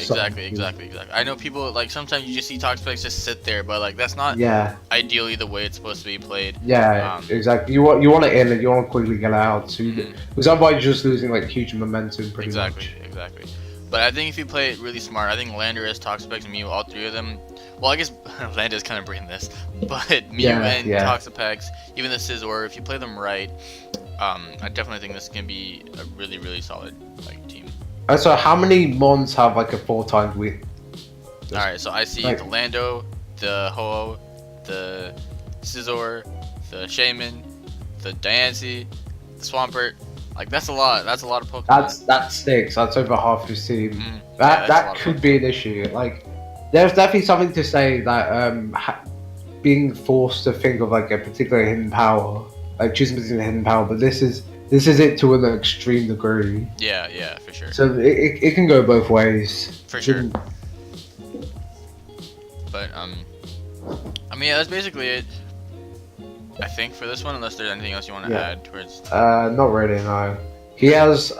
I know people like sometimes you just see Toxapex just sit there, but like that's not ideally the way it's supposed to be played. Exactly. You want it in and you want to quickly get it out, so because otherwise you're just losing like huge momentum pretty much. Exactly. But I think if you play it really smart, I think Landorus, Toxapex, and Mew, all three of them. Well, I guess Landorus kind of bring this, but Mew and Toxapex, even the Scizor, if you play them right, I definitely think this can be a really, really solid like team. So how many mons have like a 4 times width? Alright, so I see the Lando, the Ho-Oh, the Scizor, the Shaman, the Diancie, the Swampert. Like that's a lot. That's a lot of Pokemon. That's 6. That's over half his team. That could be an issue. Like, there's definitely something to say that being forced to think of like a particular hidden power, like choosing between a hidden power, but this is it to an extreme degree. Yeah, for sure. So it can go both ways. For sure. But I mean, yeah, that's basically it. I think for this one, unless there's anything else you want to add towards. Not really. No. He has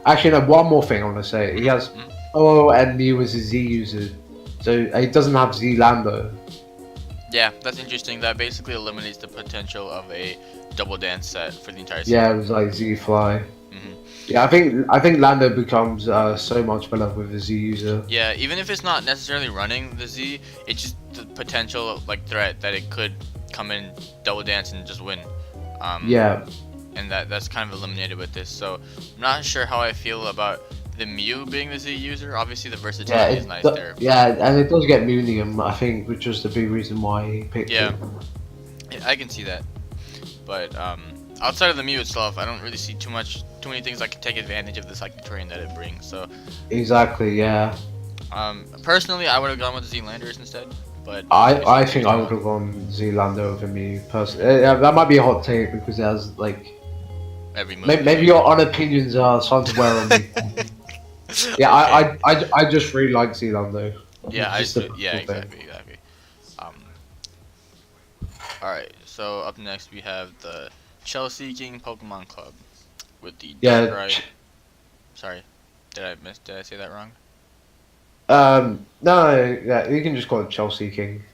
actually no. One more thing I want to say. He has Oh and Mew as a Z user, so he doesn't have Z Lando. Yeah, that's interesting. That basically eliminates the potential of a double dance set for the entire season. Yeah, it was like Z Fly. Yeah, I think Lando becomes so much better with a Z user. Yeah, even if it's not necessarily running the Z, it's just the potential like threat that it could come in, double dance, and just win. And that's kind of eliminated with this. So I'm not sure how I feel about the Mew being the Z user. Obviously, the versatility is nice there. Yeah, and it does get Munium, I think, which was the big reason why he picked it. Yeah, I can see that. But outside of the Mew itself, I don't really see too many things that can take advantage of the psychic terrain that it brings. So exactly, yeah. Personally, I would have gone with the Z Landers instead. But I think I would have gone Z Lando over Mew personally. That might be a hot take because it has like every move. Maybe your own opinions are something to wear on me. Yeah, I just really like Z Lando. Yeah, exactly. Alright, so up next we have the Chelsea King Pokemon Club with the Darkrai. Sorry, did I say that wrong? No, yeah, you can just call it Chelsea King.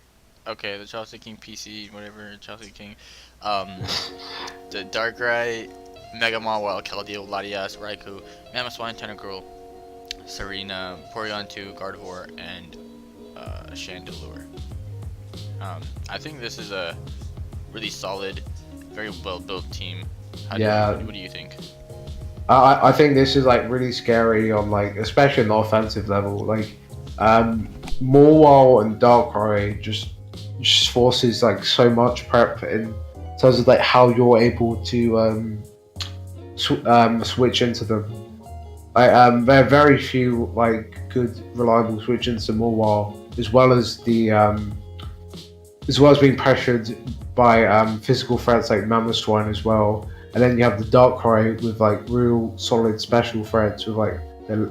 Okay, the Chelsea King PC, whatever, Chelsea King. Um, the Darkrai, Mega Mawile, Keldeo, Latias, Raikou, Mamoswine, Tentacruel, Serena, Porygon 2, Gardevoir, and Chandelure. I think this is a really solid, very well built team. What do you think? I think this is like really scary on like, especially on the offensive level. Like, Morwell and Darkrai just forces like so much prep in terms of like how you're able to switch into them. Like, there are very few like good reliable switch into Morwell, as well as being pressured by physical threats like Mamoswine as well. And then you have the Darkrai with like real solid special threats with like the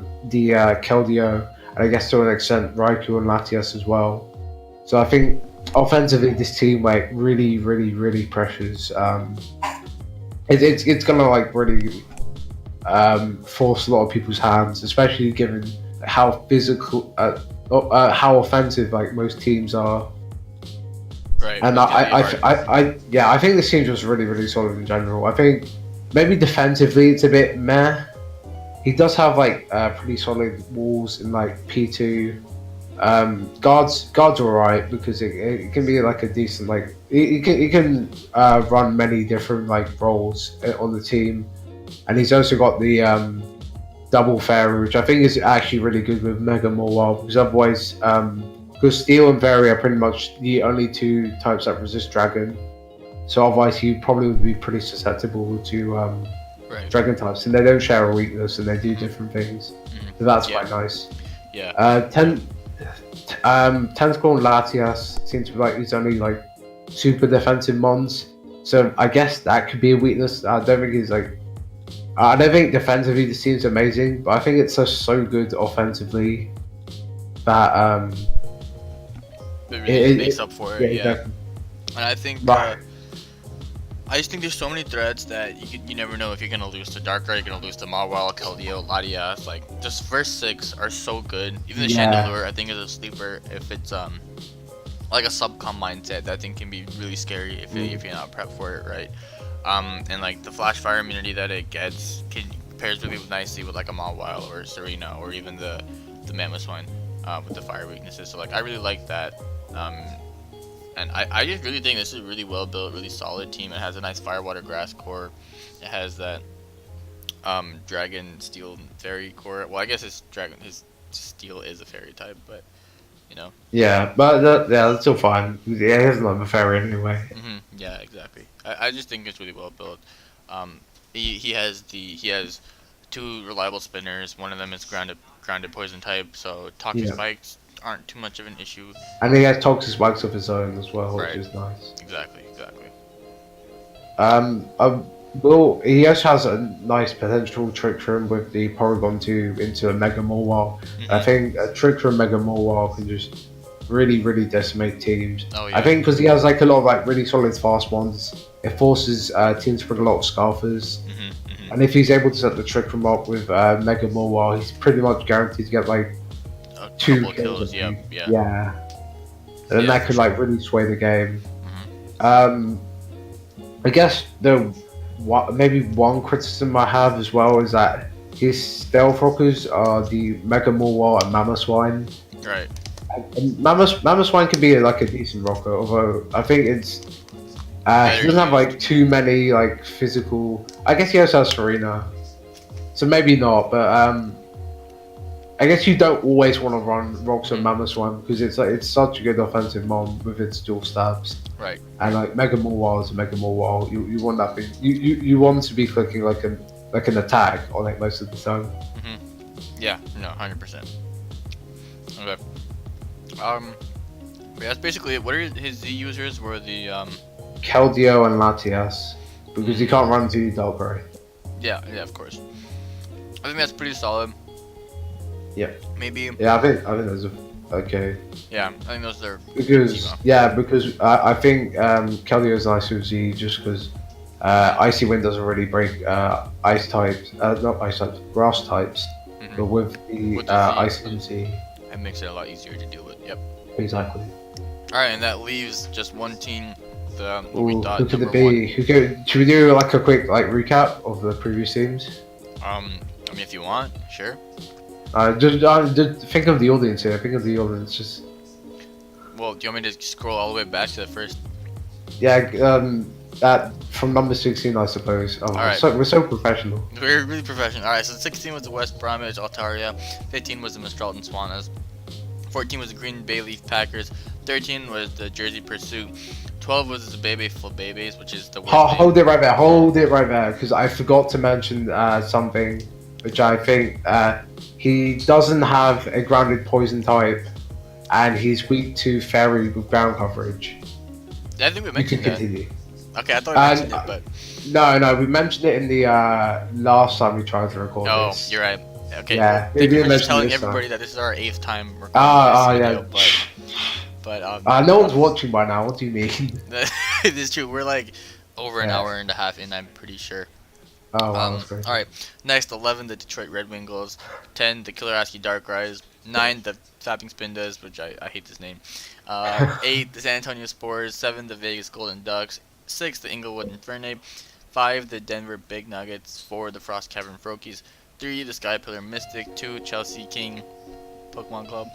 Keldeo, and I guess to an extent Raikou and Latias as well. So I think offensively this team like really pressures. It's gonna like really force a lot of people's hands, especially given how physical, how offensive like most teams are. Right. And I think this team just really solid in general. I think maybe defensively it's a bit meh. He does have like pretty solid walls in like P2. Guards are alright because it can be like a decent like he can run many different like roles on the team, and he's also got the double fairy, which I think is actually really good with Mega Mawile, because otherwise because Steel and Fairy are pretty much the only two types that resist Dragon. So otherwise he probably would be pretty susceptible to Dragon types, and they don't share a weakness and they do different things. So that's quite nice. Yeah. Tentacruel and Latias seem to be like his only like super defensive mons. So I guess that could be a weakness. I don't think defensively this team's amazing, but I think it's just so good offensively that it really makes up for it. Yeah. Exactly. And I think I just think there's so many threats that you never know if you're gonna lose to Darkrai, you're gonna lose to Mawile, Keldeo, Latias. Like, just first 6 are so good. Even the Chandelure, I think, is a sleeper if it's like a subcom mindset. That thing can be really scary if you're not prepped for it, right? And like the flash fire immunity that it gets pairs really nicely with like a Mawile or Serena or even the Mamoswine with the fire weaknesses. So like I really like that. And I just really think this is a really well built, really solid team. It has a nice fire, water, grass core. It has that dragon, steel, fairy core. Well, I guess his steel is a fairy type, but you know. Yeah, but that's still fine. Yeah, he doesn't have a fairy anyway. Yeah, exactly. I just think it's really well built. He has 2 reliable spinners. One of them is grounded poison type, so toxic spikes aren't too much of an issue. And he has toxic spikes of his own as well, which is nice. Exactly. Well, he also has a nice potential trick room with the Porygon 2 into a Mega Mawile. I think a trick room Mega Mawile can just really decimate teams. Oh, yeah. I think because he has like a lot of like really solid fast ones, it forces teams to put a lot of Scarfers. And if he's able to set the trick room up with Mega Mawile, he's pretty much guaranteed to get like 2 kills. Yeah. And then that could like really sway the game. I guess maybe one criticism I have as well is that his stealth rockers are the Mega Mawile and Mamoswine. Right. And Mamoswine can be like a decent rocker, although I think it's he doesn't have like too many like physical. I guess he also has Serena, so maybe not. But I guess you don't always want to run rocks on Mamoswine because it's such a good offensive mon with its dual stabs. Right. And like Mega Mawile is a Mega Mawile. You want that thing. You want to be clicking like an attack on it most of the time. Yeah. No. 100%. Okay. That's basically it. What are his Z users? Were the Keldeo and Latias, because you can't run to Darkrai. Yeah, of course. I think that's pretty solid. Yeah. Maybe. Yeah, I think those are okay. Yeah, I think those are. Because I think Keldeo is nice with Z just because Icy Wind doesn't really break ice types, not ice types, grass types, but with the Ice and Z, it makes it a lot easier to deal with. Yep. Exactly. Alright, and that leaves just one team that we Ooh, thought who could number it be? one. Should we do like a quick like recap of the previous teams? I mean, if you want, sure. Just think of the audience here. Think of the audience. Just Well, do you want me to scroll all the way back to the first? yeah. That from number 16, I suppose. Oh, Alright. we're so professional. We're really professional. Alright, so 16 was the West Bromwich Altaria, 15 was the Mistralton Swanas, 14 was the Green Bay Leaf Packers, 13 was the Jersey Pursuit, 12 was the Bebe Flabebes, which is the Hold it right there. Hold it right there, because I forgot to mention something, which I think he doesn't have a grounded poison type, and he's weak to fairy with ground coverage. I think we You can mentioned that. continue. Okay, I thought we mentioned it, but No, we mentioned it in the last time we tried to record oh, this. you're right. Okay, Yeah, well, thank you for mention just telling this everybody time. that this is our 8th time recording Ah, this yeah. video, but No one's watching by now. What do you mean? it is true. We're like over an Yeah. hour and a half in, I'm pretty sure. Oh wow, that's great. Alright, next 11, the Detroit Red Wing Gulls, 10, the Killer Asky Dark Rise, 9, the Fapping Spindas, which I hate this name, 8, the San Antonio Spores, 7, the Vegas Golden Ducks, 6, the Inglewood Infernape, 5, the Denver Big Nuggets, 4, the Frost Cavern Frokies, 3, the Sky Pillar Mystic, 2, Chelsea King Pokemon Club,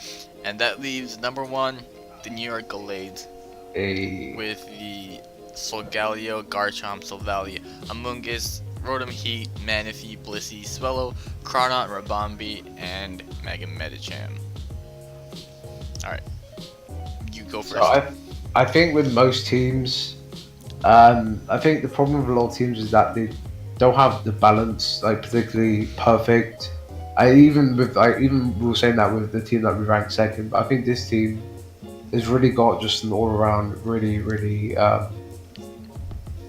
and that leaves number 1, the New York Gallades, Hey. with the Solgaleo, Garchomp, Solvalia, Amoonguss, Rotom Heat, Manaphy, Blissey, Swellow, Chronout, Rabombi, and Mega Medicham. Alright. You go first. So I think with most teams, I think the problem with a lot of teams is that they don't have the balance like particularly perfect. Even we were saying that with the team that we ranked second, but I think this team has really got just an all around really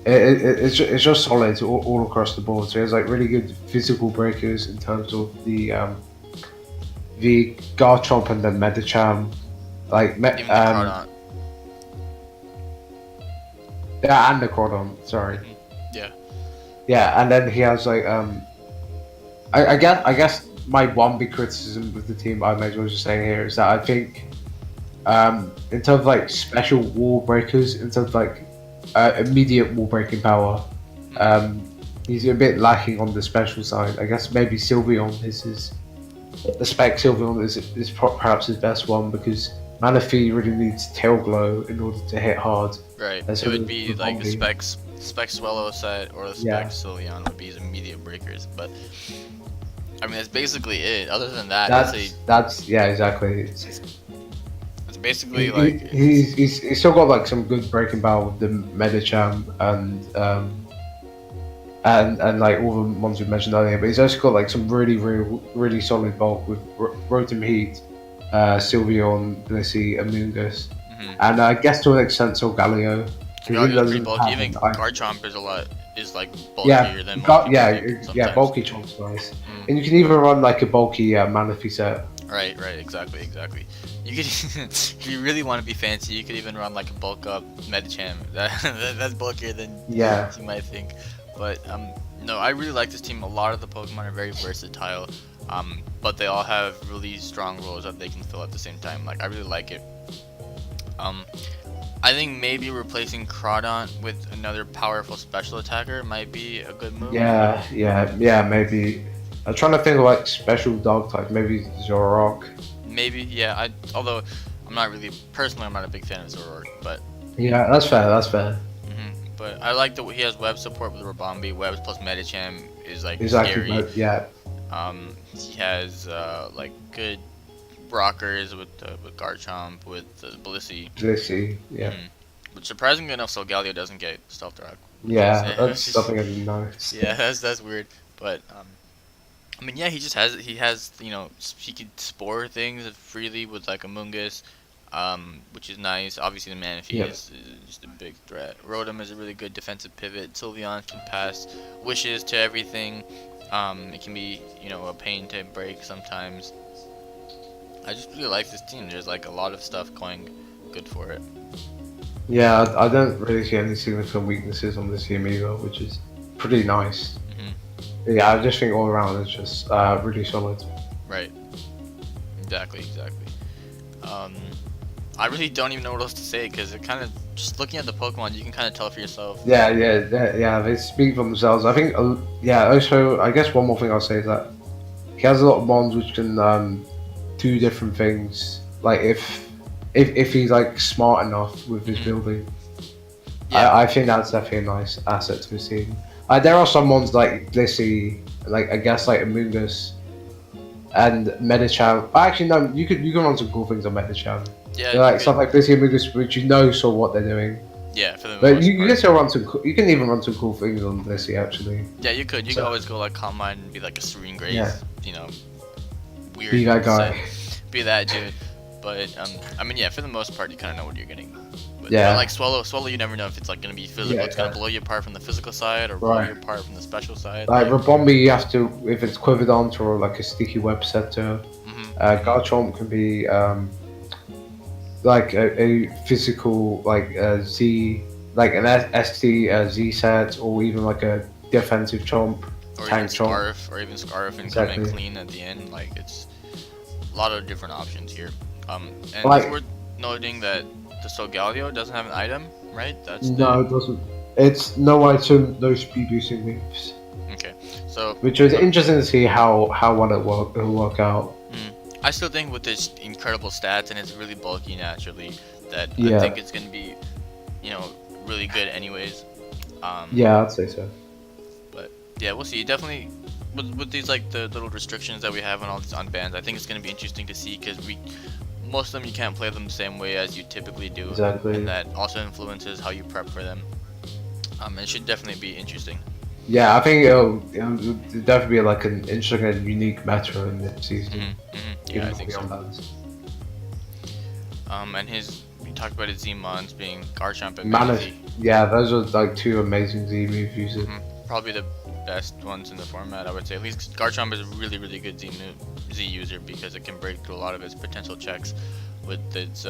it's just solid all across the board. So it has like really good physical breakers in terms of the Garchomp and then Medicham, like Even the Chronout. yeah, and the Cordon. Sorry. Yeah. Yeah, and then he has like I guess my one big criticism with the team I may as well just saying here is that I think in terms of like special wall breakers, in terms of like immediate wall breaking power, he's a bit lacking on the special side. I guess maybe Sylveon the spec Sylveon is perhaps his best one because Manaphy really needs Tail Glow in order to hit hard. Right. That's It would be like the Bombi. spec Swellow set or the spec Yeah. Sylveon would be his immediate breakers, but I mean that's basically it. Other than that, That's yeah, exactly. it's basically like He's still got like some good breaking power with the Medicham and like all the ones we mentioned earlier, but he's also got like some really solid bulk with Rotom Heat, Sylveon, Blissey, Amoonguss, and I guess to an extent Solgaleo. Galio's pretty bulky. Even Garchomp is like bulkier Yeah, than yeah, bulky Chomp's nice, and you can even run like a bulky Manaphy set. Right, exactly. You could, if you really want to be fancy, you could even run like a bulk up Medicham. That's bulkier than you might think. But no, I really like this team. A lot of the Pokemon are very versatile, but they all have really strong roles that they can fill at the same time. Like I really like it. I think maybe replacing Crawdon with another powerful special attacker might be a good move. Yeah, maybe. I'm trying to think of like special dog type. Maybe Zoroark. Maybe, yeah. Although I'm not really personally, I'm not a big fan of Zoroark, but yeah, that's fair. But I like that he has web support with Rabombi. Webs plus Medicham is like Exactly. scary. Yeah. He has like good rockers with Garchomp, with Blissey. Blissey, yeah. But surprisingly enough, Solgaleo doesn't get Stealth Rock. Yeah, that's something I didn't know. Yeah, that's weird. But I mean, yeah, he has he could spore things freely with like Amoonguss, which is nice. Obviously, the Manaphy is just a big threat. Rotom is a really good defensive pivot. Sylveon can pass wishes to everything. It can be a pain to break sometimes. I just really like this team. There's like a lot of stuff going good for it. Yeah, I don't really see any significant weaknesses on this team either, which is pretty nice. Yeah, I just think all around it's just really solid. Right. Exactly. I really don't even know what else to say because it kind of just looking at the Pokemon, you can kind of tell for yourself. Yeah. They speak for themselves. I think. Yeah. Also, I guess one more thing I'll say is that he has a lot of mons which can do different things. Like if he's like smart enough with his building, Yeah. I think that's definitely a nice asset to his team. There are some mons like Blissey, like I guess like Amoonguss and Medicham. Actually, no, you can run some cool things on Medicham. Yeah. Like stuff like Blissey and Amoonguss, which you know saw what they're doing. Yeah, for the But most you part. can still run some. You can even run some cool things on Blissey actually. Yeah, you could. You could always go like Calm Mind and be like a Serene Grace. Yeah. You know, weird. Be that guy. Be that dude. But I mean, yeah, for the most part, you kind of know what you're getting. But, Yeah. Like Swallow, you never know if it's like gonna be physical. Yeah, It's gonna blow you apart from the physical side, or blow Right. you apart from the special side. Like Rabombi, you have to if it's Quiverdunt or like a Sticky Web Setter. Garchomp can be like a physical like Z, like an ST Z set, or even like a defensive chomp, or tank chomp. Scarf, and Exactly. come in clean at the end. Like it's a lot of different options here. And Like- it's worth noting that the Solgaleo doesn't have an item, right? That's No, it doesn't. It's no item, no speed boosting moves. Okay, so Which was interesting to see how well it'll work out. I still think with its incredible stats and it's really bulky naturally, that I Yeah. think it's gonna be, really good anyways. Yeah, I'd say so. But yeah, we'll see. Definitely, with these like the little restrictions that we have on all these unbans, I think it's gonna be interesting to see because most of them you can't play them the same way as you typically do. Exactly. And that also influences how you prep for them. It should definitely be interesting. Yeah, I think it'll definitely be like an interesting and unique meta in this season. Yeah, I think so. Unbans. And we talked about his Z-Mons being Garchomp and Mana, Manaphy. yeah, those are like two amazing Z move users. Probably the best ones in the format, I would say. At least Garchomp is a really, really good Z user because it can break through a lot of its potential checks with its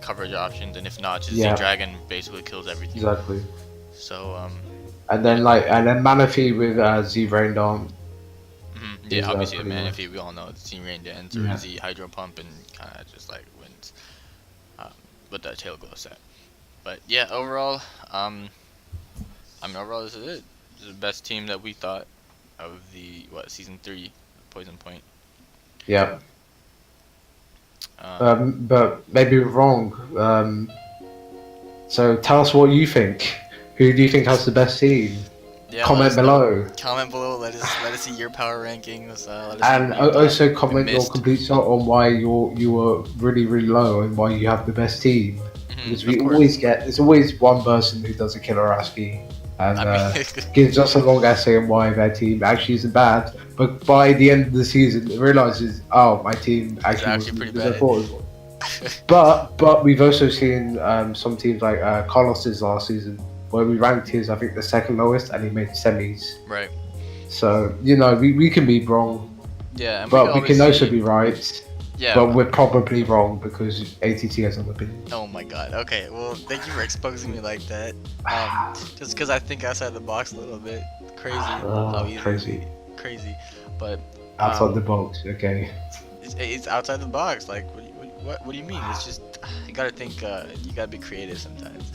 coverage options, and if not, just Yeah. Z-Dragon basically kills everything. Exactly. So, And then Manaphy with Z Rain Dance. yeah, obviously the pretty Manaphy, we all know it's Z Rain Dance or Yeah. Z Hydro Pump, and kind of just like wins with that Tail Glow set. But yeah, overall, overall this is it. This is the best team that we thought of the season 3 Poison Point. Yeah. But maybe we're wrong. So tell us what you think. Who do you think has the best team? Yeah, Comment below. Comment below. Let us see your power rankings. Let us And know what you also thought. comment We your missed. complete thought on why you were really low and why you have the best team. Because we of course. always there's always one person who does a killer ASCII and I mean, gives us a long essay on why their team actually isn't bad. But by the end of the season, it realizes, oh, my team actually actually pretty wasn't as I bad. thought it was. But we've also seen some teams like Carlos's last season where we ranked his, I think, the second lowest, and he made semis. right. So we can be wrong, Yeah, and but we can always also see- be right. Yeah. But we're probably wrong because ATT has an opinion. Oh my god. Okay. Well, thank you for exposing me like that. Just because I think outside the box a little bit. Crazy. How easy- Crazy. But Outside the box, okay. it's outside the box. Like, what do you mean? It's just you gotta think. You gotta be creative sometimes.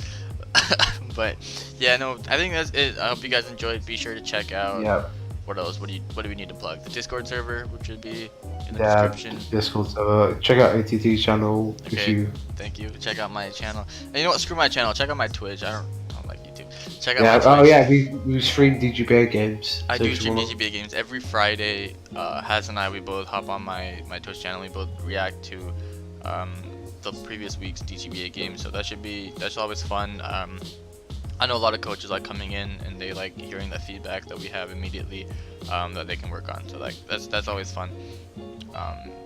But yeah, no. I think that's it. I hope you guys enjoyed. Be sure to check out. Yeah. What else? What do we need to plug? The Discord server, which should be in the Yeah, description. Discord server. Check out ATT's channel. Okay. Thank you. Check out my channel. And you know what? Screw my channel. Check out my Twitch. I don't like YouTube. Check out Yeah. my Twitch. Oh yeah, we stream DGBA games. I So do if you stream wanna- DGBA games every Friday. Haz and I, we both hop on my Twitch channel. We both react to the previous week's DGBA games. So that's always fun. I know a lot of coaches like coming in and they like hearing the feedback that we have immediately that they can work on. So like that's always fun.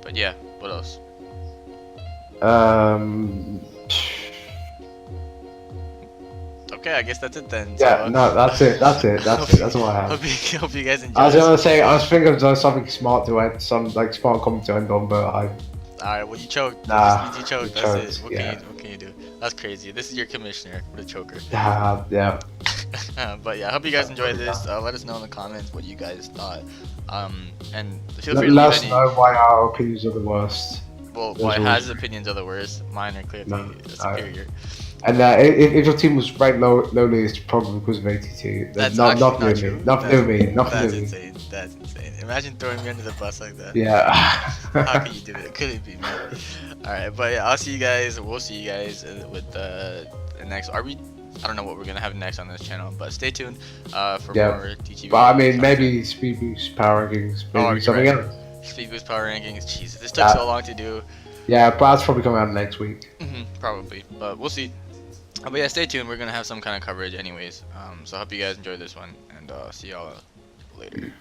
But yeah, what else? Okay, I guess that's it then. Yeah, So, no, that's it. That's all I have. hope you guys enjoy. I was gonna say, I was thinking of something smart to end, some like smart comment to end on, but Alright, well you choked. Nah, You choked. you That's choked, it. yeah. What can you do? That's crazy. This is your commissioner with a choker. yeah. But yeah, I hope you guys enjoyed this. Let us know in the comments what you guys thought. And feel free to Let leave us any. know why our opinions are the worst. Well, Those it rules. has opinions of the worst. Mine are clearly superior. And if your team was ranked lowly, it's probably because of ATT. That's Not actually nothing not to true. me. Nothing to me. Nothing That's to me. insane. That's insane. Imagine throwing me under the bus like that. Yeah. How could you do it? Couldn't be me. Alright, but yeah, I'll see you guys. We'll see you guys with the next. I don't know what we're gonna have next on this channel, but stay tuned for more DGBA. But I mean, maybe Speed Boost Power Rankings, maybe something else. Speed Boost Power Rankings. Jeez, this took so long to do. Yeah, but that's probably coming out next week. Probably, but we'll see. But yeah, stay tuned. We're gonna have some kind of coverage, anyways. So I hope you guys enjoyed this one, and see y'all later.